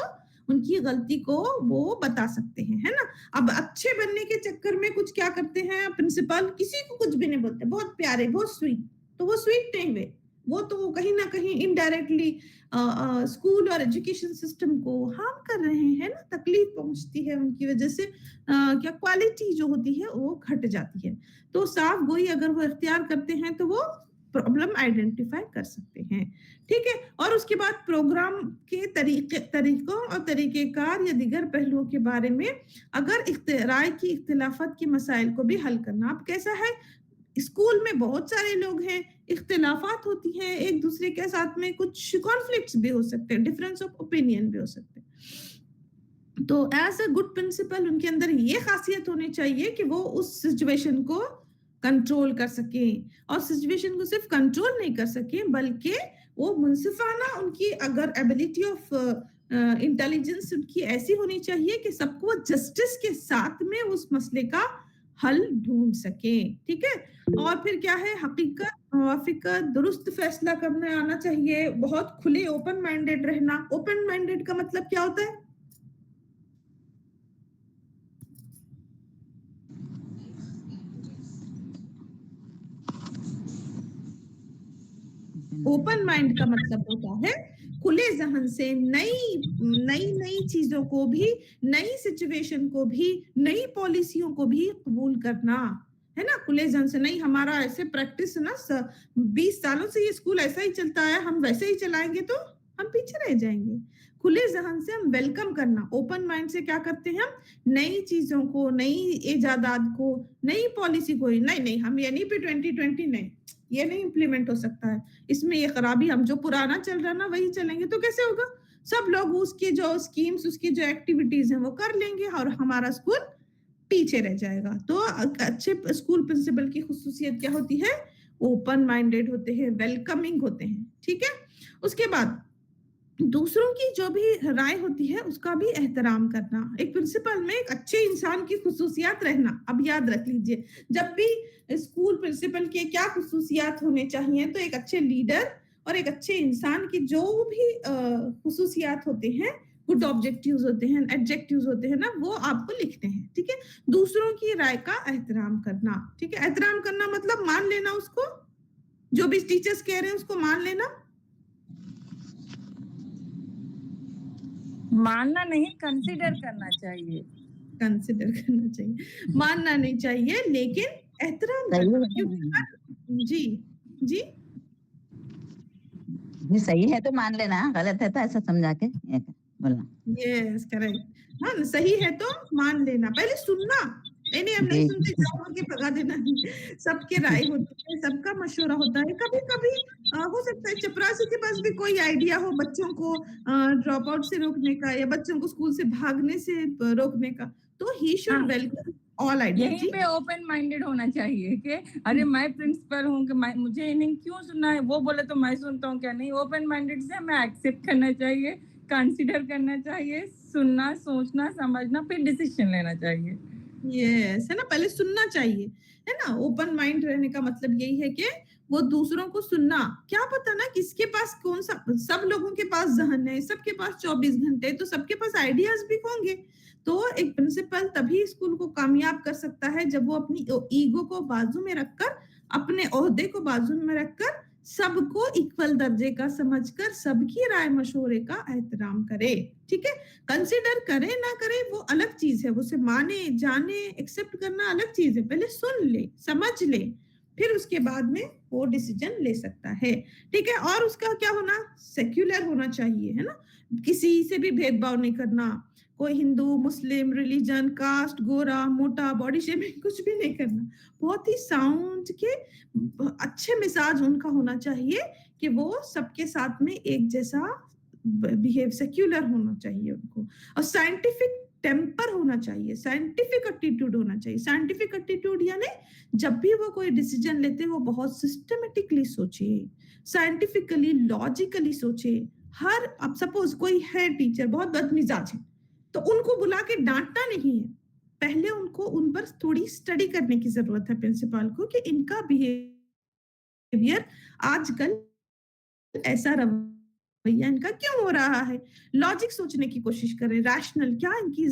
उनकी गलती को वो बता सकते हैं, है ना। अब अच्छे बनने के चक्कर में कुछ क्या करते हैं प्रिंसिपल, किसी को कुछ भी नहीं बोलते, बहुत प्यारे, बहुत स्वीट, तो वो स्वीट नहीं हुए, वो तो कहीं ना कहीं इनडायरेक्टली स्कूल और एजुकेशन सिस्टम को हार्म कर रहे हैं ना, तकलीफ पहुंचती है उनकी वजह से, क्या क्वालिटी जो होती है वो घट जाती है। तो साफ गोई अगर वो इख्तियार करते हैं तो वो प्रॉब्लम आइडेंटिफाई कर सकते हैं, ठीक है। और उसके बाद प्रोग्राम के तरीकों और तरीकेकार या दिगर पहलुओं के बारे में अगर राय की इख्तिलाफत के मसाइल को भी हल करना। अब कैसा है, स्कूल में बहुत सारे लोग हैं, इख्तिलाफात होती हैं एक दूसरे के साथ में, कुछ कॉन्फ्लिक्ट्स भी हो सकते हैं, डिफरेंस ऑफ ओपिनियन भी हो सकते हैं। तो एज अ गुड प्रिंसिपल उनके अंदर ये खासियत होनी चाहिए कि वो उस सिचुएशन को कंट्रोल कर सकें, और सिचुएशन को सिर्फ कंट्रोल नहीं कर सकें बल्कि वो मुनसिफाना, उनकी अगर एबिलिटी ऑफ इंटेलिजेंस उनकी ऐसी होनी चाहिए कि सबको जस्टिस के साथ में उस मसले का हल ढूंढ सके, ठीक है। और फिर क्या है, हकीकत, मुवाफिकत, दुरुस्त फैसला करने आना चाहिए, बहुत खुले, ओपन माइंडेड रहना। ओपन माइंडेड का मतलब क्या होता है? ओपन माइंड का मतलब होता है खुले जहन से नई चीजों को भी, नई सिचुएशन को भी, नई पॉलिसियों को भी कबूल करना, है ना। खुले जहन से नहीं, हमारा ऐसे प्रैक्टिस ना 20 सालों से ये स्कूल ऐसा ही चलता है, हम वैसे ही चलाएंगे तो हम पीछे रह जाएंगे। खुले जहन से हम वेलकम करना। ओपन माइंड से क्या करते हैं हम? नई चीजों को, नई इजादात को, नई पॉलिसी को, नहीं हम ये नहीं पे 2020 नहीं, ये नहीं इम्प्लीमेंट हो सकता है, इसमें ये खराबी, हम जो पुराना चल रहा ना वही चलेंगे। तो कैसे होगा? सब लोग उसके जो स्कीम्स, उसकी जो एक्टिविटीज हैं वो कर लेंगे और हमारा स्कूल पीछे रह जाएगा। तो अच्छे स्कूल प्रिंसिपल की खुसूसियत क्या होती है? ओपन माइंडेड होते हैं, वेलकमिंग होते हैं, ठीक है। उसके बाद दूसरों की जो भी राय होती है उसका भी एहतराम करना। एक प्रिंसिपल में एक अच्छे इंसान की खुसूसियात रहना। अब याद रख लीजिए, जब भी स्कूल प्रिंसिपल के क्या खुसूसियात होने चाहिए, तो एक अच्छे लीडर और एक अच्छे इंसान की जो भी खुसूसियात होते हैं, गुड ऑब्जेक्टिव्स होते हैं, एडजेक्टिव्स होते हैं ना, वो आपको लिखने हैं। ठीक है, दूसरों की राय का एहतराम करना। ठीक है, एहतराम करना मतलब मान लेना उसको, जो भी टीचर्स कह रहे हैं उसको मान लेना। मानना नहीं, कंसीडर करना चाहिए। कंसिडर करना चाहिए, मानना नहीं चाहिए, लेकिन एहतराम करना। क्योंकि जी जी ये सही है तो मान लेना, गलत है तो ऐसा समझा के बोलना। Yes correct. हाँ, सही है तो मान लेना, पहले सुनना। नहीं हम नहीं सुनते, जाओ के भगा देना। सबके राय होती है, सबका मशवरा होता है। कभी कभी हो सकता है चपरासी के पास भी कोई आइडिया हो बच्चों को ड्रॉप आउट से रोकने का, या बच्चों को स्कूल से भागने से रोकने का, तो ही शुड हाँ। Welcome all idea. यहीं पे ओपन माइंडेड होना चाहिए कि अरे मैं प्रिंसिपल हूँ कि मुझे इन्हें क्यों सुनना है, वो बोले तो मैं सुनता हूँ क्या। नहीं, ओपन माइंडेड से हमें एक्सेप्ट करना चाहिए, कंसीडर करना चाहिए, सुनना, सोचना, समझना, फिर डिसीजन लेना चाहिए। यस, है ना, पहले सुनना चाहिए, है ना। ओपन माइंड रहने का मतलब यही है कि वो दूसरों को सुनना। क्या पता ना किसके पास कौन सा, सब लोगों के पास जहन है, सबके पास 24 घंटे, तो सबके पास आइडियाज भी होंगे। तो एक प्रिंसिपल तभी स्कूल को कामयाब कर सकता है जब वो अपनी ईगो को बाजू में रखकर, अपने ओहदे को बाजू में रखकर, सबको इक्वल दर्जे का समझकर, सबकी राय मशवरे का एहतराम करे। ठीक है, कंसिडर करे ना करे वो अलग चीज है, उसे माने जाने एक्सेप्ट करना अलग चीज है। पहले सुन ले, समझ ले, फिर उसके बाद में वो डिसीजन ले सकता है। ठीक है, और उसका क्या होना, सेक्युलर होना चाहिए, है ना। किसी से भी भेदभाव नहीं करना, कोई हिंदू, मुस्लिम, रिलीजन, कास्ट, गोरा, मोटा, बॉडी शेमिंग कुछ भी नहीं करना। बहुत ही साउंड के अच्छे मिजाज उनका होना चाहिए कि वो सबके साथ में एक जैसा बिहेव, सेक्युलर होना चाहिए उनको। और साइंटिफिक टेम्पर होना चाहिए, साइंटिफिक एटीट्यूड होना चाहिए। साइंटिफिक एटीट्यूड यानी जब भी वो कोई डिसीजन लेते हैं वो बहुत सिस्टमेटिकली सोचे, साइंटिफिकली, लॉजिकली सोचे। हर, अब सपोज कोई है टीचर बहुत बदमिजाज है, तो उनको बुला के डांटना नहीं है, पहले उनको उन पर थोड़ी स्टडी करने की जरूरत है प्रिंसिपल को, कि इनका बिहेवियर आजकल ऐसा रवैया इनका क्यों हो रहा है। लॉजिक सोचने की कोशिश करें, रैशनल, क्या इनकी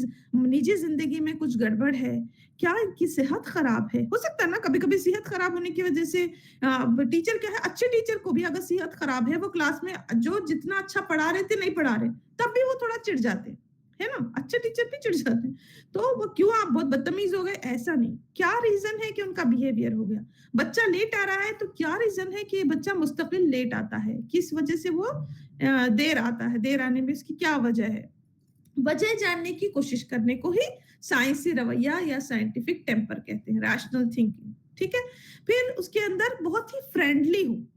निजी जिंदगी में कुछ गड़बड़ है, क्या इनकी सेहत खराब है। हो सकता है ना कभी कभी सेहत खराब होने की वजह से टीचर क्या है, अच्छे टीचर को भी अगर सेहत खराब है, वो क्लास में जो जितना अच्छा पढ़ा रहे थे नहीं पढ़ा रहे, तब भी वो थोड़ा चिढ़ जाते, है ना। अच्छे टीचर भी चिढ़ जाते हैं, तो वो क्यों आप बहुत बदतमीज हो गए, ऐसा नहीं। क्या रीजन है कि उनका बिहेवियर हो गया। बच्चा लेट आ रहा है तो क्या रीजन है कि बच्चा मुस्तकिल लेट आता है, किस वजह से वो देर आता है, देर आने में उसकी क्या वजह है। वजह जानने की कोशिश करने को ही साइंसी रवैया या साइंटिफिक टेम्पर कहते हैं, रैशनल थिंकिंग। ठीक है, फिर उसके अंदर बहुत ही फ्रेंडली हूँ।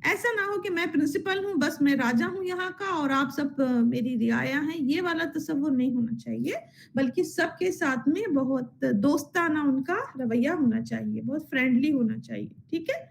ऐसा ना हो कि मैं प्रिंसिपल हूँ, बस मैं राजा हूँ यहाँ का और आप सब मेरी रियाया हैं, ये वाला तस्वुर नहीं होना चाहिए। बल्कि सबके साथ में बहुत दोस्ताना उनका रवैया होना चाहिए, बहुत फ्रेंडली होना चाहिए। ठीक है,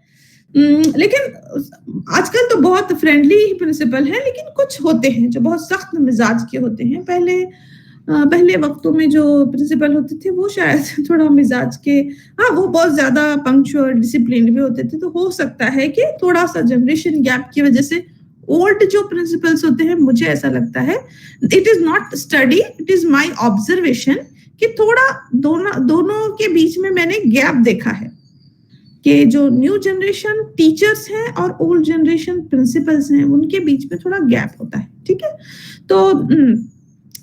लेकिन आजकल तो बहुत फ्रेंडली प्रिंसिपल है, लेकिन कुछ होते हैं जो बहुत सख्त मिजाज के होते हैं। पहले वक्तों में जो प्रिंसिपल होते थे वो शायद थोड़ा मिजाज के, हाँ वो बहुत ज्यादा पंक्चुअल, डिसिप्लिन भी होते थे। तो हो सकता है कि थोड़ा सा जनरेशन गैप की वजह से ओल्ड जो प्रिंसिपल्स होते हैं, मुझे ऐसा लगता है, it is not study, it is my observation, कि थोड़ा दोनों के बीच में मैंने गैप देखा है कि जो न्यू जनरेशन टीचर्स हैं और ओल्ड जनरेशन प्रिंसिपल्स हैं, उनके बीच में थोड़ा गैप होता है। ठीक है, तो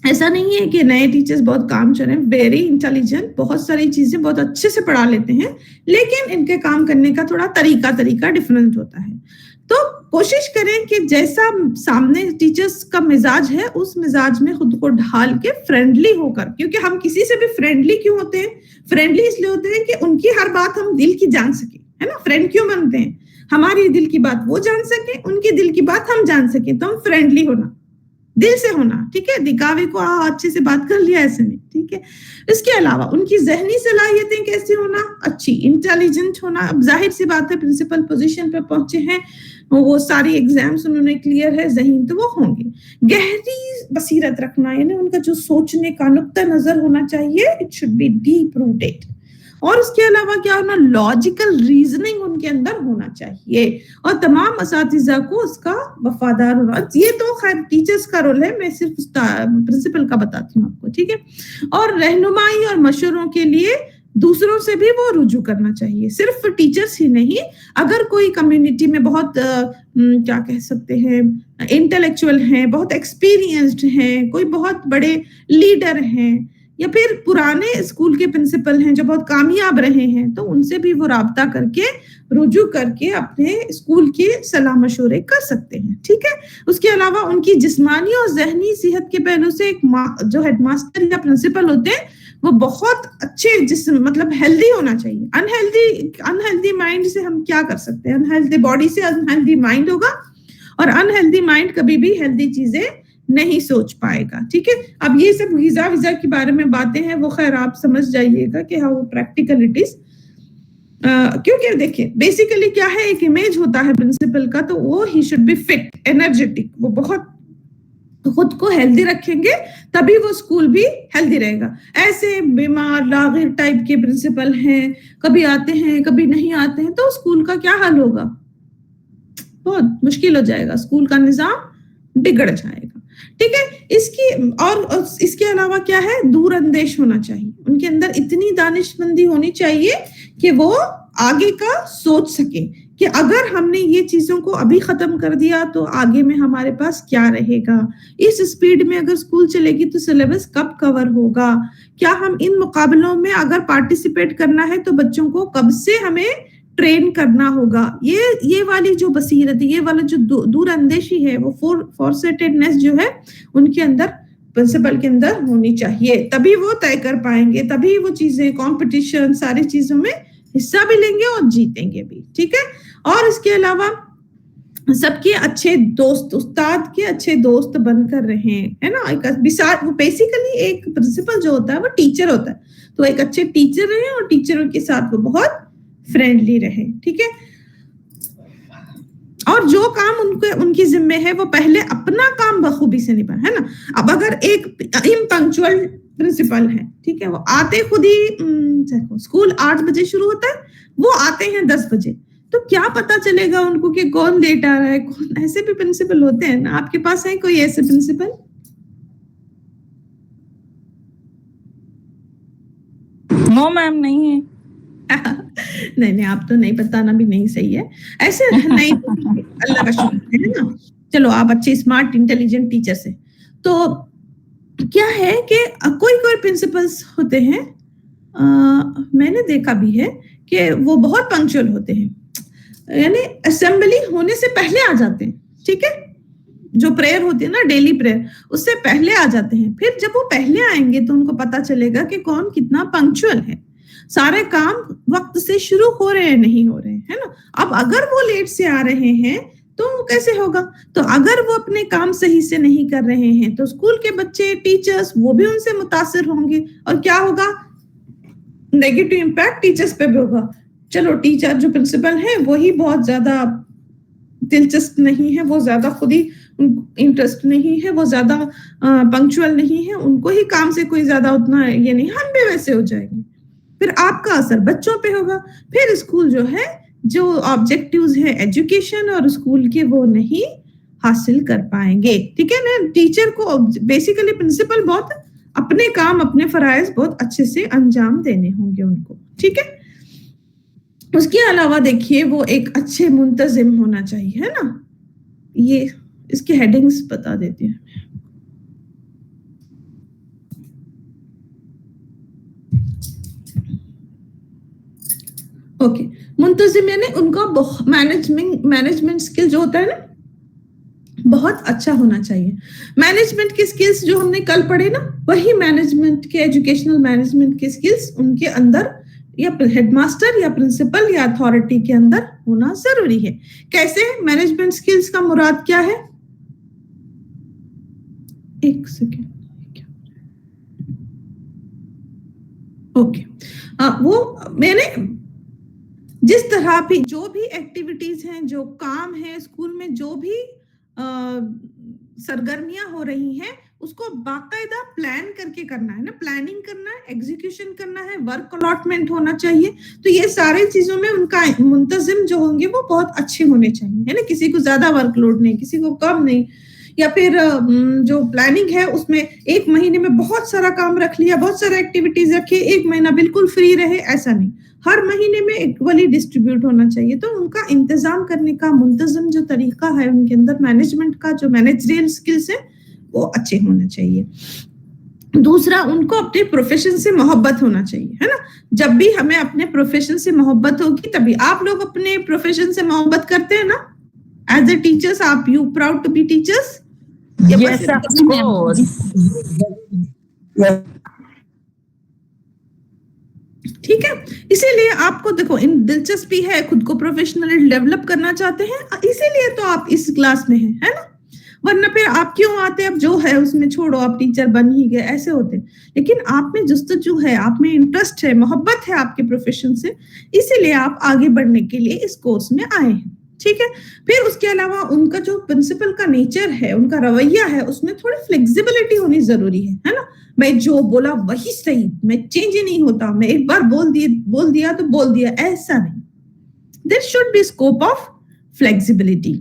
ऐसा नहीं है कि नए टीचर्स बहुत काम चले, वेरी इंटेलिजेंट, बहुत सारी चीजें बहुत अच्छे से पढ़ा लेते हैं, लेकिन इनके काम करने का थोड़ा तरीका डिफरेंट होता है। तो कोशिश करें कि जैसा सामने टीचर्स का मिजाज है, उस मिजाज में खुद को ढाल के फ्रेंडली होकर, क्योंकि हम किसी से भी फ्रेंडली क्यों होते हैं, फ्रेंडली इसलिए होते हैं कि उनकी हर बात हम दिल की जान सके, है ना। फ्रेंड क्यों बनते हैं, हमारी दिल की बात वो जान सके, उनकी दिल की बात हम जान सके, तो हम फ्रेंडली होना। दिल से होना, ठीक है, दिखावे को अच्छे से बात कर लिया ऐसे नहीं, ठीक है। इसके अलावा उनकी जहनी सलाहियतें कैसे होना, अच्छी, इंटेलिजेंट होना। अब जाहिर सी बात है प्रिंसिपल पोजीशन पे पहुंचे हैं, वो सारी एग्जाम्स उन्होंने क्लियर है, ज़हीन तो वो होंगे। गहरी बसीरत रखना, यानी उनका जो सोचने का नुक्ता नजर होना चाहिए, it should be deep rooted. और उसके अलावा क्या होना, लॉजिकल रीजनिंग उनके अंदर होना चाहिए, और तमाम असातिज़ा को उसका वफादार होना। ये तो खैर टीचर्स का रोल है, मैं सिर्फ प्रिंसिपल का बताती हूँ आपको, ठीक है। और रहनुमाई और मशवरों के लिए दूसरों से भी वो रुजू करना चाहिए, सिर्फ टीचर्स ही नहीं। अगर कोई कम्युनिटी में बहुत क्या कह सकते हैं, इंटेलेक्चुअल हैं, बहुत एक्सपीरियंस्ड हैं, कोई बहुत बड़े लीडर हैं, या फिर पुराने स्कूल के प्रिंसिपल हैं जो बहुत कामयाब रहे हैं, तो उनसे भी वो राब्ता करके रुजू करके अपने स्कूल की सलाह मशवरे कर सकते हैं, ठीक है। उसके अलावा उनकी जिस्मानी और जहनी सेहत के पहलू से एक जो हेडमास्टर या प्रिंसिपल होते हैं वो बहुत अच्छे मतलब हेल्दी होना चाहिए। अनहेल्दी माइंड से हम क्या कर सकते हैं, अनहेल्दी बॉडी से अनहेल्दी माइंड होगा, और अनहेल्दी माइंड कभी भी हेल्दी चीजें नहीं सोच पाएगा, ठीक है। अब ये सब वीजा वीजा के बारे में बातें हैं, वो खैर आप समझ जाइएगा कि हाँ वो प्रैक्टिकलिटीज, क्योंकि देखिए बेसिकली क्या है, एक इमेज होता है प्रिंसिपल का, तो वो he should be fit, energetic, वो बहुत खुद को हेल्दी रखेंगे तभी वो स्कूल भी हेल्दी रहेगा। ऐसे बीमार लागिर टाइप के प्रिंसिपल हैं, कभी आते हैं कभी नहीं आते हैं, तो स्कूल का क्या हाल होगा, बहुत मुश्किल हो जाएगा, स्कूल का निजाम बिगड़ जाएगा, ठीक है। और इसके अलावा क्या है, दूरअंदेश होना चाहिए, उनके अंदर इतनी दानिशमंदी होनी चाहिए कि वो आगे का सोच सके कि अगर हमने ये चीजों को अभी खत्म कर दिया तो आगे में हमारे पास क्या रहेगा, इस स्पीड में अगर स्कूल चलेगी तो सिलेबस कब कवर होगा, क्या हम इन मुकाबलों में अगर पार्टिसिपेट करना है तो बच्चों को कब से हमें ट्रेन करना होगा। ये वाली जो बसीरत, ये वाला जो दूरअंदेशी है, वो फोरसाइटेडनेस जो है उनके अंदर, प्रिंसिपल के अंदर होनी चाहिए, तभी वो तय कर पाएंगे, तभी वो चीजें, कंपटीशन, सारी चीजों में हिस्सा भी लेंगे और जीतेंगे भी, ठीक है। और इसके अलावा सबके अच्छे दोस्त, उस्ताद के अच्छे दोस्त बनकर रहे, है ना। वो बेसिकली एक प्रिंसिपल जो होता है वो टीचर होता है, तो एक अच्छे टीचर रहे और टीचरों के साथ वो बहुत फ्रेंडली रहे, ठीक है। और जो काम उनकी जिम्मे है वो पहले अपना काम बखूबी से निभाए, है ना। अब अगर एक इम्पंक्चुअल प्रिंसिपल है, ठीक है, वो आते खुद ही, स्कूल 8 बजे शुरू होता है, वो आते हैं 10 बजे, तो क्या पता चलेगा उनको कि कौन लेट आ रहा है, कौन, ऐसे भी प्रिंसिपल होते हैं ना। आपके पास है कोई ऐसे प्रिंसिपल? नो मैम, नहीं है। नहीं, आप तो नहीं बताना भी नहीं सही है, ऐसे नहीं अल्लाह का शुक्र है ना। चलो आप अच्छे स्मार्ट इंटेलिजेंट टीचर से, तो क्या है कि कोई प्रिंसिपल्स होते हैं, मैंने देखा भी है कि वो बहुत पंक्चुअल होते हैं, यानी असेंबली होने से पहले आ जाते हैं, ठीक है। जो प्रेयर होती है ना, डेली प्रेयर, उससे पहले आ जाते हैं। फिर जब वो पहले आएंगे तो उनको पता चलेगा कि कौन कितना पंक्चुअल है, सारे काम वक्त से शुरू हो रहे हैं नहीं हो रहे हैं, है ना। अब अगर वो लेट से आ रहे हैं तो कैसे होगा, तो अगर वो अपने काम सही से नहीं कर रहे हैं तो स्कूल के बच्चे, टीचर्स, वो भी उनसे मुतासिर होंगे, और क्या होगा, नेगेटिव इम्पैक्ट टीचर्स पे भी होगा। चलो टीचर जो प्रिंसिपल है वही बहुत ज्यादा दिलचस्प नहीं है, वो ज्यादा खुद ही इंटरेस्ट नहीं है, वो ज्यादा पंक्चुअल नहीं है, उनको ही काम से कोई ज्यादा उतना ये नहीं, हम भी वैसे हो जाएंगे, फिर आपका असर बच्चों पे होगा, फिर स्कूल जो है, जो ऑब्जेक्टिव्स है एजुकेशन और स्कूल के, वो नहीं हासिल कर पाएंगे, ठीक है ना। टीचर को बेसिकली प्रिंसिपल बहुत अपने काम, अपने फराइज बहुत अच्छे से अंजाम देने होंगे उनको, ठीक है। उसके अलावा देखिए वो एक अच्छे मुंतजिम होना चाहिए, है ना। ये इसके हेडिंग्स बता देती हूँ। ओके, मुंतजिम यानी उनका मैनेजमेंट स्किल जो होता है ना, बहुत अच्छा होना चाहिए। मैनेजमेंट के स्किल्स जो हमने कल पढ़े ना, वही मैनेजमेंट के, एजुकेशनल मैनेजमेंट के स्किल्स उनके अंदर, या हेडमास्टर या प्रिंसिपल या अथॉरिटी के अंदर होना जरूरी है। कैसे मैनेजमेंट स्किल्स का मुराद क्या है, एक सेकेंड, ओके। वो मैंने जिस तरह भी जो भी एक्टिविटीज हैं, जो काम है स्कूल में, जो भी सरगर्मियां हो रही हैं, उसको बाकायदा प्लान करके करना है ना, प्लानिंग करना है, एग्जीक्यूशन करना है, वर्क अलॉटमेंट होना चाहिए। तो ये सारे चीजों में उनका मुंतजिम जो होंगे वो बहुत अच्छे होने चाहिए, है ना, किसी को ज्यादा वर्कलोड नहीं, किसी को कम नहीं। या फिर जो प्लानिंग है उसमें एक महीने में बहुत सारा काम रख लिया, बहुत सारा एक्टिविटीज रखे, एक महीना बिल्कुल फ्री रहे, ऐसा नहीं, हर महीने में इक्वली डिस्ट्रीब्यूट होना चाहिए। तो उनका इंतजाम करने का मुंतजम जो तरीका है, उनके अंदर मैनेजमेंट का जो मैनेजरियल स्किल्स है वो अच्छे होना चाहिए। दूसरा, उनको अपने प्रोफेशन से मोहब्बत होना चाहिए, है ना। जब भी हमें अपने प्रोफेशन से मोहब्बत होगी तभी, आप लोग अपने प्रोफेशन से मोहब्बत करते हैं ना, एज ए टीचर्स, आप you proud to be teachers? Yes, of course. ठीक है, इसीलिए आपको देखो इन दिलचस्पी है, खुद को प्रोफेशनली डेवलप करना चाहते हैं, इसीलिए तो आप इस क्लास में हैं, है ना। वरना फिर आप क्यों आते, अब जो है उसमें छोड़ो, आप टीचर बन ही गए, ऐसे होते। लेकिन आप में जुस्तजू है, आप में इंटरेस्ट है, मोहब्बत है आपके प्रोफेशन से, इसीलिए आप आगे बढ़ने के लिए इस कोर्स में आए हैं, ठीक है। फिर उसके अलावा उनका जो प्रिंसिपल का नेचर है, उनका रवैया है, उसमें थोड़ी फ्लेक्सिबिलिटी होनी जरूरी है ना। मैं जो बोला वही सही, मैं चेंज ही नहीं होता, मैं एक बार बोल दिया तो बोल दिया, ऐसा नहीं। There should be scope of flexibility,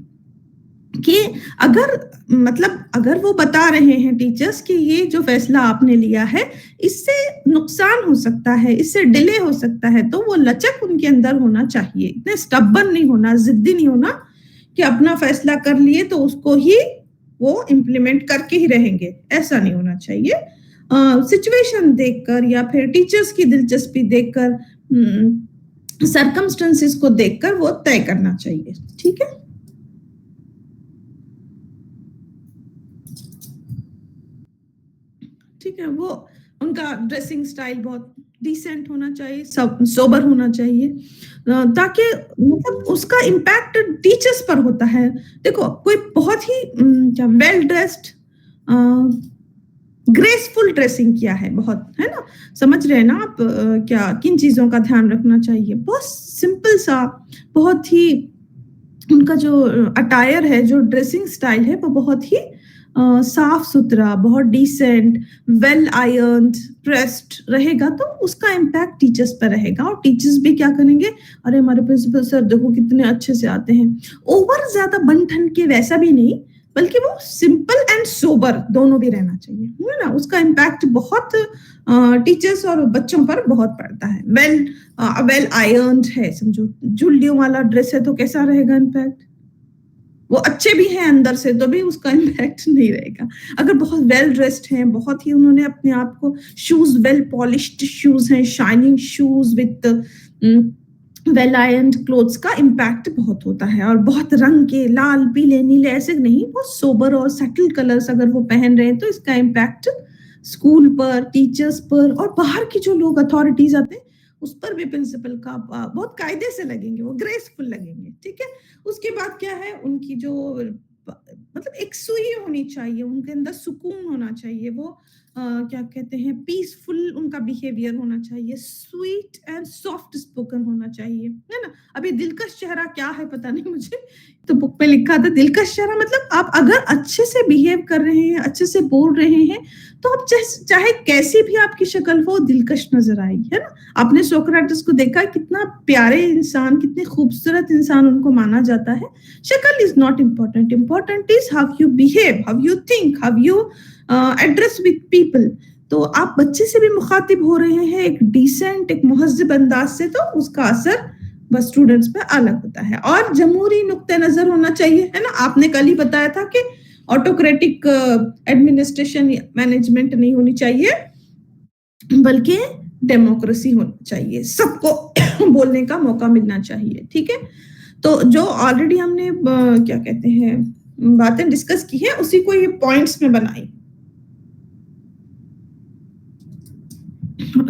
कि अगर वो बता रहे हैं टीचर्स कि ये जो फैसला आपने लिया है इससे नुकसान हो सकता है, इससे डिले हो सकता है, तो वो लचक उनके अंदर होना चाहिए, इतने स्टबर्न नहीं होना, जिद्दी नहीं होना कि अपना फैसला कर लिए तो उसको ही वो इम्प्लीमेंट करके ही रहेंगे, ऐसा नहीं होना चाहिए। सिचुएशन देखकर या फिर टीचर्स की दिलचस्पी देखकर, सर्कमस्टेंसेस को देखकर वो तय करना चाहिए, ठीक है। ठीक है, वो उनका ड्रेसिंग स्टाइल बहुत डिसेंट होना चाहिए, सोबर होना चाहिए, ताकि मतलब उसका इम्पैक्ट टीचर्स पर होता है। देखो, कोई बहुत ही क्या वेल ड्रेस्ड, ग्रेसफुल ड्रेसिंग किया है बहुत, है ना, समझ रहे हैं ना आप क्या किन चीजों का ध्यान रखना चाहिए। बहुत सिंपल सा, बहुत ही उनका जो अटायर है, जो ड्रेसिंग स्टाइल है, वो बहुत ही साफ सुथरा, बहुत डिसेंट, वेल आयर्न्ड, प्रेस्ड रहेगा, तो उसका इम्पैक्ट टीचर्स पर रहेगा। और टीचर्स भी क्या करेंगे, अरे हमारे प्रिंसिपल सर देखो कितने अच्छे से आते हैं। ओवर ज्यादा बन ठन के वैसा भी नहीं, बल्कि वो सिंपल एंड सोबर दोनों भी रहना चाहिए, है ना। उसका इम्पैक्ट बहुत टीचर्स और बच्चों पर बहुत पड़ता है। वेल आयर्न्ड है, समझो झुल्लियों वाला ड्रेस है तो कैसा रहेगा इम्पैक्ट, वो अच्छे भी हैं अंदर से तो भी उसका इम्पैक्ट नहीं रहेगा। अगर बहुत वेल ड्रेस्ड हैं, बहुत ही उन्होंने अपने आप को, शूज वेल पॉलिश्ड शूज हैं, shining shoes with well ironed clothes, का इम्पैक्ट बहुत होता है। और बहुत रंग के लाल पीले नीले ऐसे नहीं, बहुत सोबर और सटल कलर्स अगर वो पहन रहे हैं तो इसका इम्पैक्ट स्कूल पर, टीचर्स पर और बाहर की जो लोग अथॉरिटीज आते हैं उस पर भी प्रिंसिपल का बहुत कायदे से लगेंगे, वो ग्रेसफुल लगेंगे, ठीक है। उसके बाद क्या है, उनकी जो मतलब एक सुई होनी चाहिए, उनके अंदर सुकून होना चाहिए, वो क्या कहते हैं, पीसफुल उनका बिहेवियर होना चाहिए, स्वीट एंड सॉफ्ट स्पोकन होना चाहिए, है ना। अभी दिलकश चेहरा क्या है पता नहीं मुझे, तो बुक में लिखा था दिलकश चेहरा, मतलब आप अगर अच्छे से बिहेव कर रहे हैं, अच्छे से बोल रहे हैं, तो आप चाहे कैसी भी आपकी शक्ल हो, दिलकश नजर आएगी, है ना। आपने सोक्रेटिस को देखा, कितना प्यारे इंसान, कितने खूबसूरत इंसान उनको माना जाता है। शक्ल is not important, important is how you behave, how you think, how you address with people. तो आप बच्चे से भी मुखातिब हो रहे हैं एक डिसेंट, एक मुहज्जिब अंदाज से, तो उसका असर बस स्टूडेंट्स पे अलग होता है। और जमहूरी नुक्ते नजर होना चाहिए, है ना। आपने कल ही बताया था कि ऑटोक्रेटिक एडमिनिस्ट्रेशन मैनेजमेंट नहीं होनी चाहिए, बल्कि डेमोक्रेसी होना चाहिए, सबको बोलने का मौका मिलना चाहिए, ठीक है। तो जो ऑलरेडी हमने क्या कहते हैं बातें डिस्कस की है, उसी को ये पॉइंट्स में बनाई,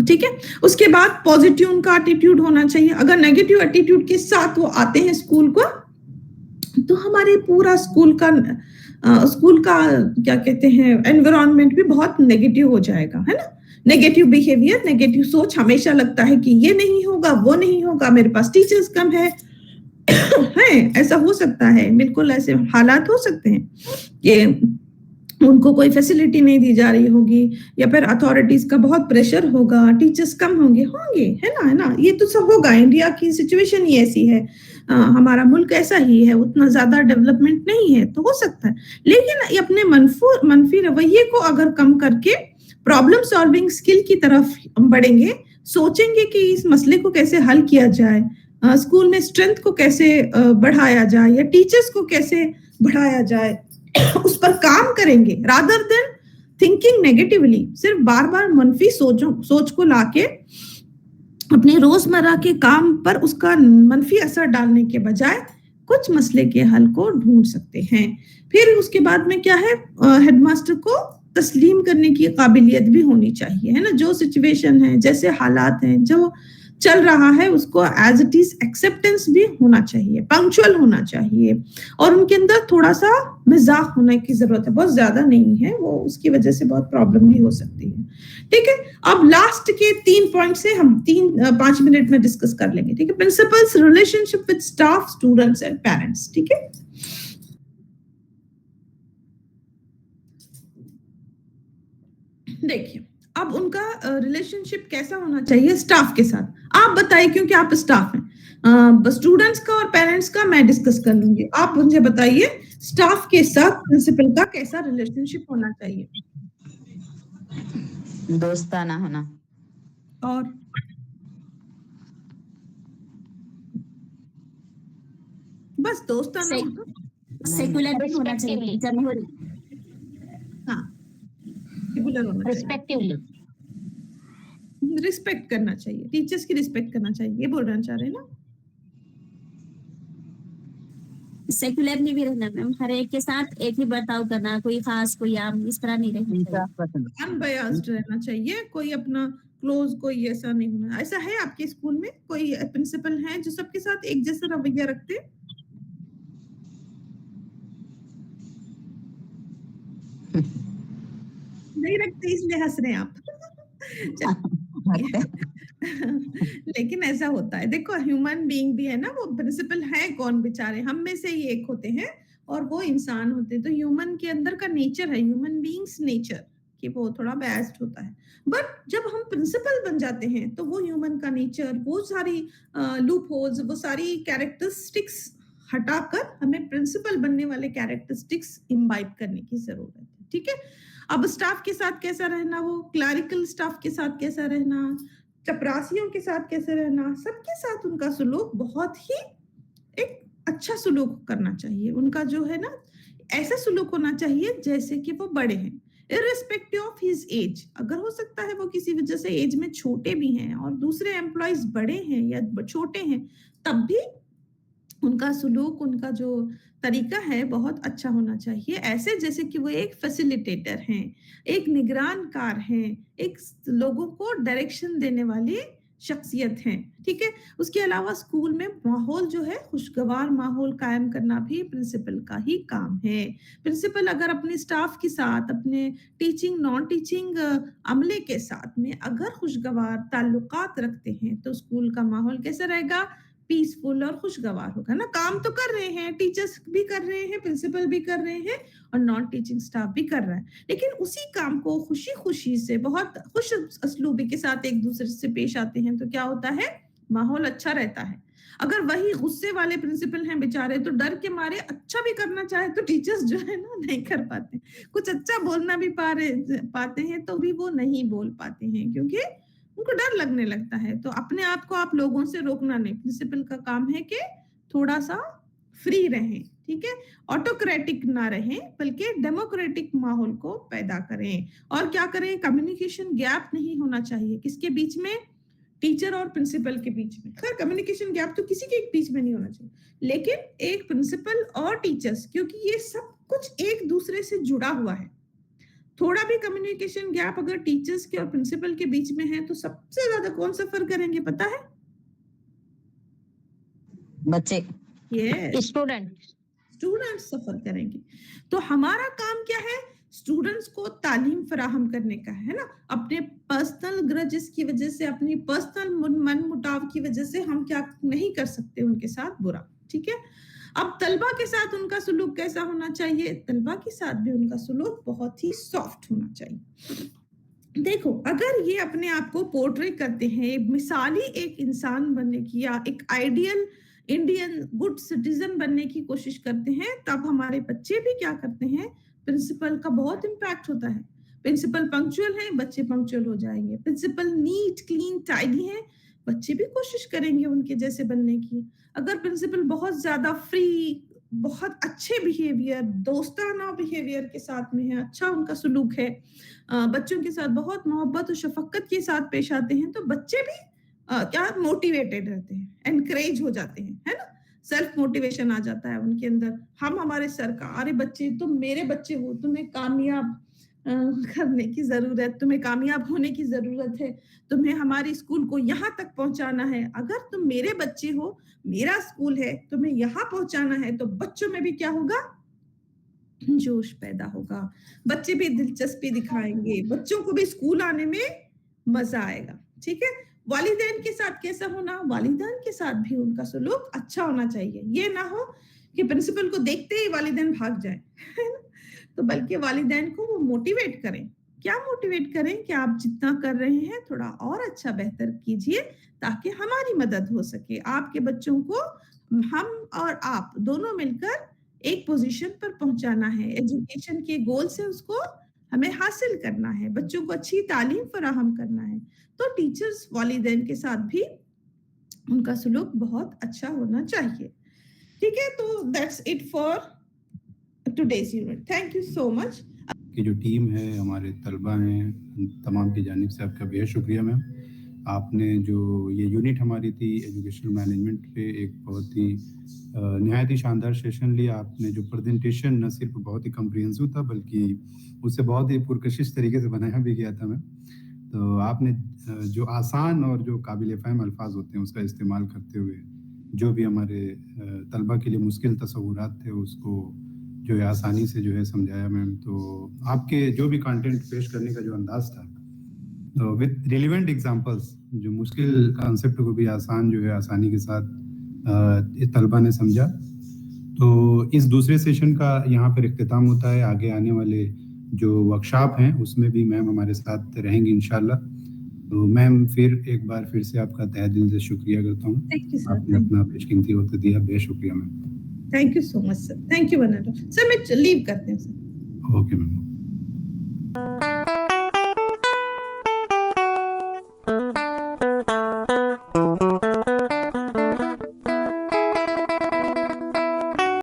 ठीक है। उसके बाद पॉजिटिव उनका एटीट्यूड होना चाहिए। अगर नेगेटिव एटीट्यूड के साथ वो आते हैं स्कूल को, तो हमारे पूरा स्कूल का स्कूल का क्या कहते हैं एनवायरनमेंट भी बहुत नेगेटिव हो जाएगा, है ना? नेगेटिव बिहेवियर, नेगेटिव सोच, हमेशा लगता है कि ये नहीं होगा, वो नहीं होगा, मेरे पास टीचर्स कम है ऐसा हो सकता है, बिल्कुल ऐसे हालात हो सकते हैं कि उनको कोई फैसिलिटी नहीं दी जा रही होगी या फिर अथॉरिटीज का बहुत प्रेशर होगा, टीचर्स कम होंगे, है ना? ये तो सब होगा, इंडिया की सिचुएशन ही ऐसी है, हमारा मुल्क ऐसा ही है, उतना ज्यादा डेवलपमेंट नहीं है, तो हो सकता है। लेकिन अपने मनफी रवैये को अगर कम करके प्रॉब्लम सॉल्विंग स्किल की तरफ बढ़ेंगे, सोचेंगे कि इस मसले को कैसे हल किया जाए, स्कूल में स्ट्रेंथ को कैसे बढ़ाया जाए या टीचर्स को कैसे बढ़ाया जाए, उस पर काम करेंगे रादर देन थिंकिंग नेगेटिवली। सिर्फ बार बार मनफी सोच को लाके अपने रोजमर्रा के काम पर उसका मनफी असर डालने के बजाय कुछ मसले के हल को ढूंढ सकते हैं। फिर उसके बाद में क्या है, हेडमास्टर को तस्लीम करने की काबिलियत भी होनी चाहिए, है ना? जो सिचुएशन है, जैसे हालात हैं, जो चल रहा है, उसको एज इट इज एक्सेप्टेंस भी होना चाहिए, पंक्चुअल होना चाहिए और उनके अंदर थोड़ा सा मिजाज होने की जरूरत है, बहुत ज्यादा नहीं है वो, उसकी वजह से बहुत प्रॉब्लम भी हो सकती है। ठीक है, अब लास्ट के 3 पॉइंट से हम 5 मिनट में डिस्कस कर लेंगे। ठीक है, principles relationship with staff, students and parents. ठीक है, देखिए अब उनका रिलेशनशिप कैसा होना चाहिए स्टाफ के साथ, आप बताइए, क्योंकि आप स्टाफ हैं। स्टूडेंट्स का और पेरेंट्स का मैं डिस्कस कर लूंगी, आप मुझे बताइए स्टाफ के साथ प्रिंसिपल का कैसा रिलेशनशिप होना चाहिए? दोस्ताना होना और बस दोस्ताना सेकुलर भी होना चाहिए, हाँ, रेगुलर होना चाहिए, रिस्पेक्टिवली रिस्पेक्ट करना चाहिए, टीचर्स की रिस्पेक्ट करना चाहिए, ये बोलना चाह रहे हैं ना? सेकुलरली भी रहना मैम, हर एक के साथ एक ही बर्ताव करना, कोई खास कोई आम इस तरह नहीं रहना, अनबायस्ड रहना चाहिए, कोई अपना क्लोज कोई ऐसा नहीं होना। ऐसा है आपके स्कूल में कोई प्रिंसिपल है जो सबके साथ एक जैसा रवैया रखते हैं? नहीं रखते इसलिए हंस रहे हैं आप लेकिन ऐसा होता है, देखो ह्यूमन बीइंग भी है ना, वो प्रिंसिपल है कौन, बेचारे हम में से ही एक होते हैं और वो इंसान होते हैं, तो ह्यूमन के अंदर का नेचर है, ह्यूमन बीइंग्स नेचर कि वो थोड़ा बेस्ट होता है। बट जब हम प्रिंसिपल बन जाते हैं तो वो ह्यूमन का नेचर, वो सारी लूप होल्स, वो सारी कैरेक्टरिस्टिक्स हटाकर हमें प्रिंसिपल बनने वाले कैरेक्टरिस्टिक्स इम्बाइब करने की जरूरत है। ठीक है, अब स्टाफ के साथ कैसा रहना, वो क्लरिकल स्टाफ के साथ कैसा रहना, चपरासियों के साथ कैसे रहना, सबके साथ उनका सुलूक बहुत ही एक अच्छा सुलूक करना चाहिए, उनका जो है ना ऐसा सुलूक होना चाहिए जैसे कि वो बड़े हैं, इर्रिस्पेक्टिव ऑफ हिज एज। अगर हो सकता है वो किसी वजह से एज में छोटे भी हैं और दूसरे एम्प्लॉयज बड़े हैं या छोटे हैं, तब भी उनका सुलूक, उनका जो तरीका है बहुत अच्छा होना चाहिए, ऐसे जैसे कि वो एक फैसिलिटेटर हैं, एक निगरानकार हैं, एक लोगों को डायरेक्शन देने वाली शख्सियत हैं। ठीक है, उसके अलावा स्कूल में माहौल जो है, खुशगवार माहौल कायम करना भी प्रिंसिपल का ही काम है। प्रिंसिपल अगर अपने स्टाफ के साथ, अपने टीचिंग नॉन टीचिंग अमले के साथ में अगर खुशगवार ताल्लुकात रखते हैं तो स्कूल का माहौल कैसा रहेगा, पीसफुल और खुशगवार होगा ना। काम तो कर रहे हैं, टीचर्स भी कर रहे हैं, प्रिंसिपल भी कर रहे हैं और नॉन टीचिंग स्टाफ भी कर रहा है, लेकिन उसी काम को खुशी खुशी से बहुत खुश असलूबी के साथ एक दूसरे से पेश आते हैं तो क्या होता है, माहौल अच्छा रहता है। अगर वही गुस्से वाले प्रिंसिपल हैं बेचारे, तो डर के मारे अच्छा भी करना चाहे तो टीचर्स जो है ना नहीं कर पाते, कुछ अच्छा बोलना भी पाते हैं तो भी वो नहीं बोल पाते हैं क्योंकि उनको डर लगने लगता है। तो अपने आप को आप लोगों से रोकना नहीं, प्रिंसिपल का काम है कि थोड़ा सा फ्री रहें, ठीक है, ऑटोक्रेटिक ना रहें बल्कि डेमोक्रेटिक माहौल को पैदा करें। और क्या करें, कम्युनिकेशन गैप नहीं होना चाहिए, किसके बीच में, टीचर और प्रिंसिपल के बीच में। खैर कम्युनिकेशन गैप तो किसी के बीच में नहीं होना चाहिए, लेकिन एक प्रिंसिपल और टीचर्स, क्योंकि ये सब कुछ एक दूसरे से जुड़ा हुआ है, थोड़ा भी कम्युनिकेशन गैप अगर टीचर्स के और प्रिंसिपल के बीच में है तो सबसे ज्यादा कौन सफर करेंगे पता है, बच्चे, स्टूडेंट स्टूडेंट्स सफर करेंगे। तो हमारा काम क्या है, स्टूडेंट्स को तालीम फराहम करने का है ना। अपने पर्सनल ग्रजेस की वजह से, अपनी पर्सनल मन मुटाव की वजह से हम क्या नहीं कर सकते उनके साथ बुरा, ठीक है। अब तलबा के साथ उनका सुलूक कैसा होना चाहिए, तलबा के साथ भी उनका सुलूक बहुत ही सॉफ्ट होना चाहिए। देखो, अगर ये अपने आप को पोर्ट्रे करते हैं मिसाली एक इंसान बनने की या एक आइडियल इंडियन गुड सिटीजन बनने की कोशिश करते हैं, तब हमारे बच्चे भी क्या करते हैं, प्रिंसिपल का बहुत इम्पैक्ट होता है। प्रिंसिपल पंक्चुअल है, बच्चे पंक्चुअल हो जाएंगे। प्रिंसिपल नीट क्लीन टाइडी है, बच्चे भी कोशिश करेंगे उनके जैसे बनने की। अगर प्रिंसिपल बहुत ज्यादा फ्री, बहुत अच्छे बिहेवियर, दोस्ताना बिहेवियर के साथ में है, अच्छा उनका सुलूक है, बच्चों के साथ बहुत मोहब्बत और शफकत के साथ पेश आते हैं, तो बच्चे भी क्या मोटिवेटेड रहते हैं, एनकरेज हो जाते हैं, है ना। सेल्फ मोटिवेशन आ जाता है उनके अंदर। हम हमारे सरकार बच्चे, तुम मेरे बच्चे हो, तुम्हें कामयाब करने की जरूरत, तुम्हें कामयाब होने की जरूरत है, तुम्हें हमारे स्कूल को यहाँ तक पहुंचाना है। अगर तुम मेरे बच्चे हो, मेरा स्कूल है, तुम्हें यहाँ पहुंचाना है, तो बच्चों में भी क्या होगा, जोश पैदा होगा, बच्चे भी दिलचस्पी दिखाएंगे, बच्चों को भी स्कूल आने में मजा आएगा, ठीक है। वालिदैन के साथ कैसा होना, वालिदैन के साथ भी उनका सुलूक अच्छा होना चाहिए। ये ना हो कि प्रिंसिपल को देखते ही वालिदैन भाग जाए, है ना। तो बल्कि वालिदैन को वो मोटिवेट करें। क्या मोटिवेट करें कि आप जितना कर रहे हैं थोड़ा और अच्छा बेहतर कीजिए, ताकि हमारी मदद हो सके। आपके बच्चों को हम और आप दोनों मिलकर एक पोजीशन पर पहुंचाना है। एजुकेशन के गोल से उसको हमें हासिल करना है, बच्चों को अच्छी तालीम फराहम करना है। तो टीचर्स वालिदैन के साथ भी उनका सुलूक बहुत अच्छा होना चाहिए, ठीक है। तो that's it for today's unit. Thank you so much. की जो टीम है, हमारे तलबा हैं, तमाम की जानिब से आपका बेहद शुक्रिया मैम। आपने जो ये यूनिट हमारी थी एजुकेशनल मैनेजमेंट पे, एक बहुत ही नहायत ही शानदार सेशन लिया आपने। जो प्रेजेंटेशन न सिर्फ बहुत ही कम्प्रिहेंसिव था, बल्कि उससे बहुत ही पुरकशिश तरीके से बनाया भी गया था मैम। तो आपने जो आसान और जो काबिल फ़हम अल्फाज होते हैं उसका इस्तेमाल करते हुए जो भी हमारे तलबा के लिए मुश्किल तस्वुरात थे उसको जो है आसानी से जो है समझाया मैम। तो आपके जो भी कंटेंट पेश करने का जो अंदाज था, तो विद रिलेवेंट एग्जांपल्स, जो मुश्किल कॉन्सेप्ट को भी आसान जो है आसानी के साथ तलबा ने समझा। तो इस दूसरे सेशन का यहाँ पर इख्तिताम होता है। आगे आने वाले जो वर्कशॉप हैं उसमें भी मैम हमारे साथ रहेंगी इंशाल्लाह। तो मैम फिर एक बार फिर से आपका तहे दिल से शुक्रिया करता हूँ, आपने अपना बेशकीमती वक्त दिया, बेहद शुक्रिया ma'am. Thank you so much sir. Thank you बनर सर। मैं लीव करते हैं सर। Okay ma'am.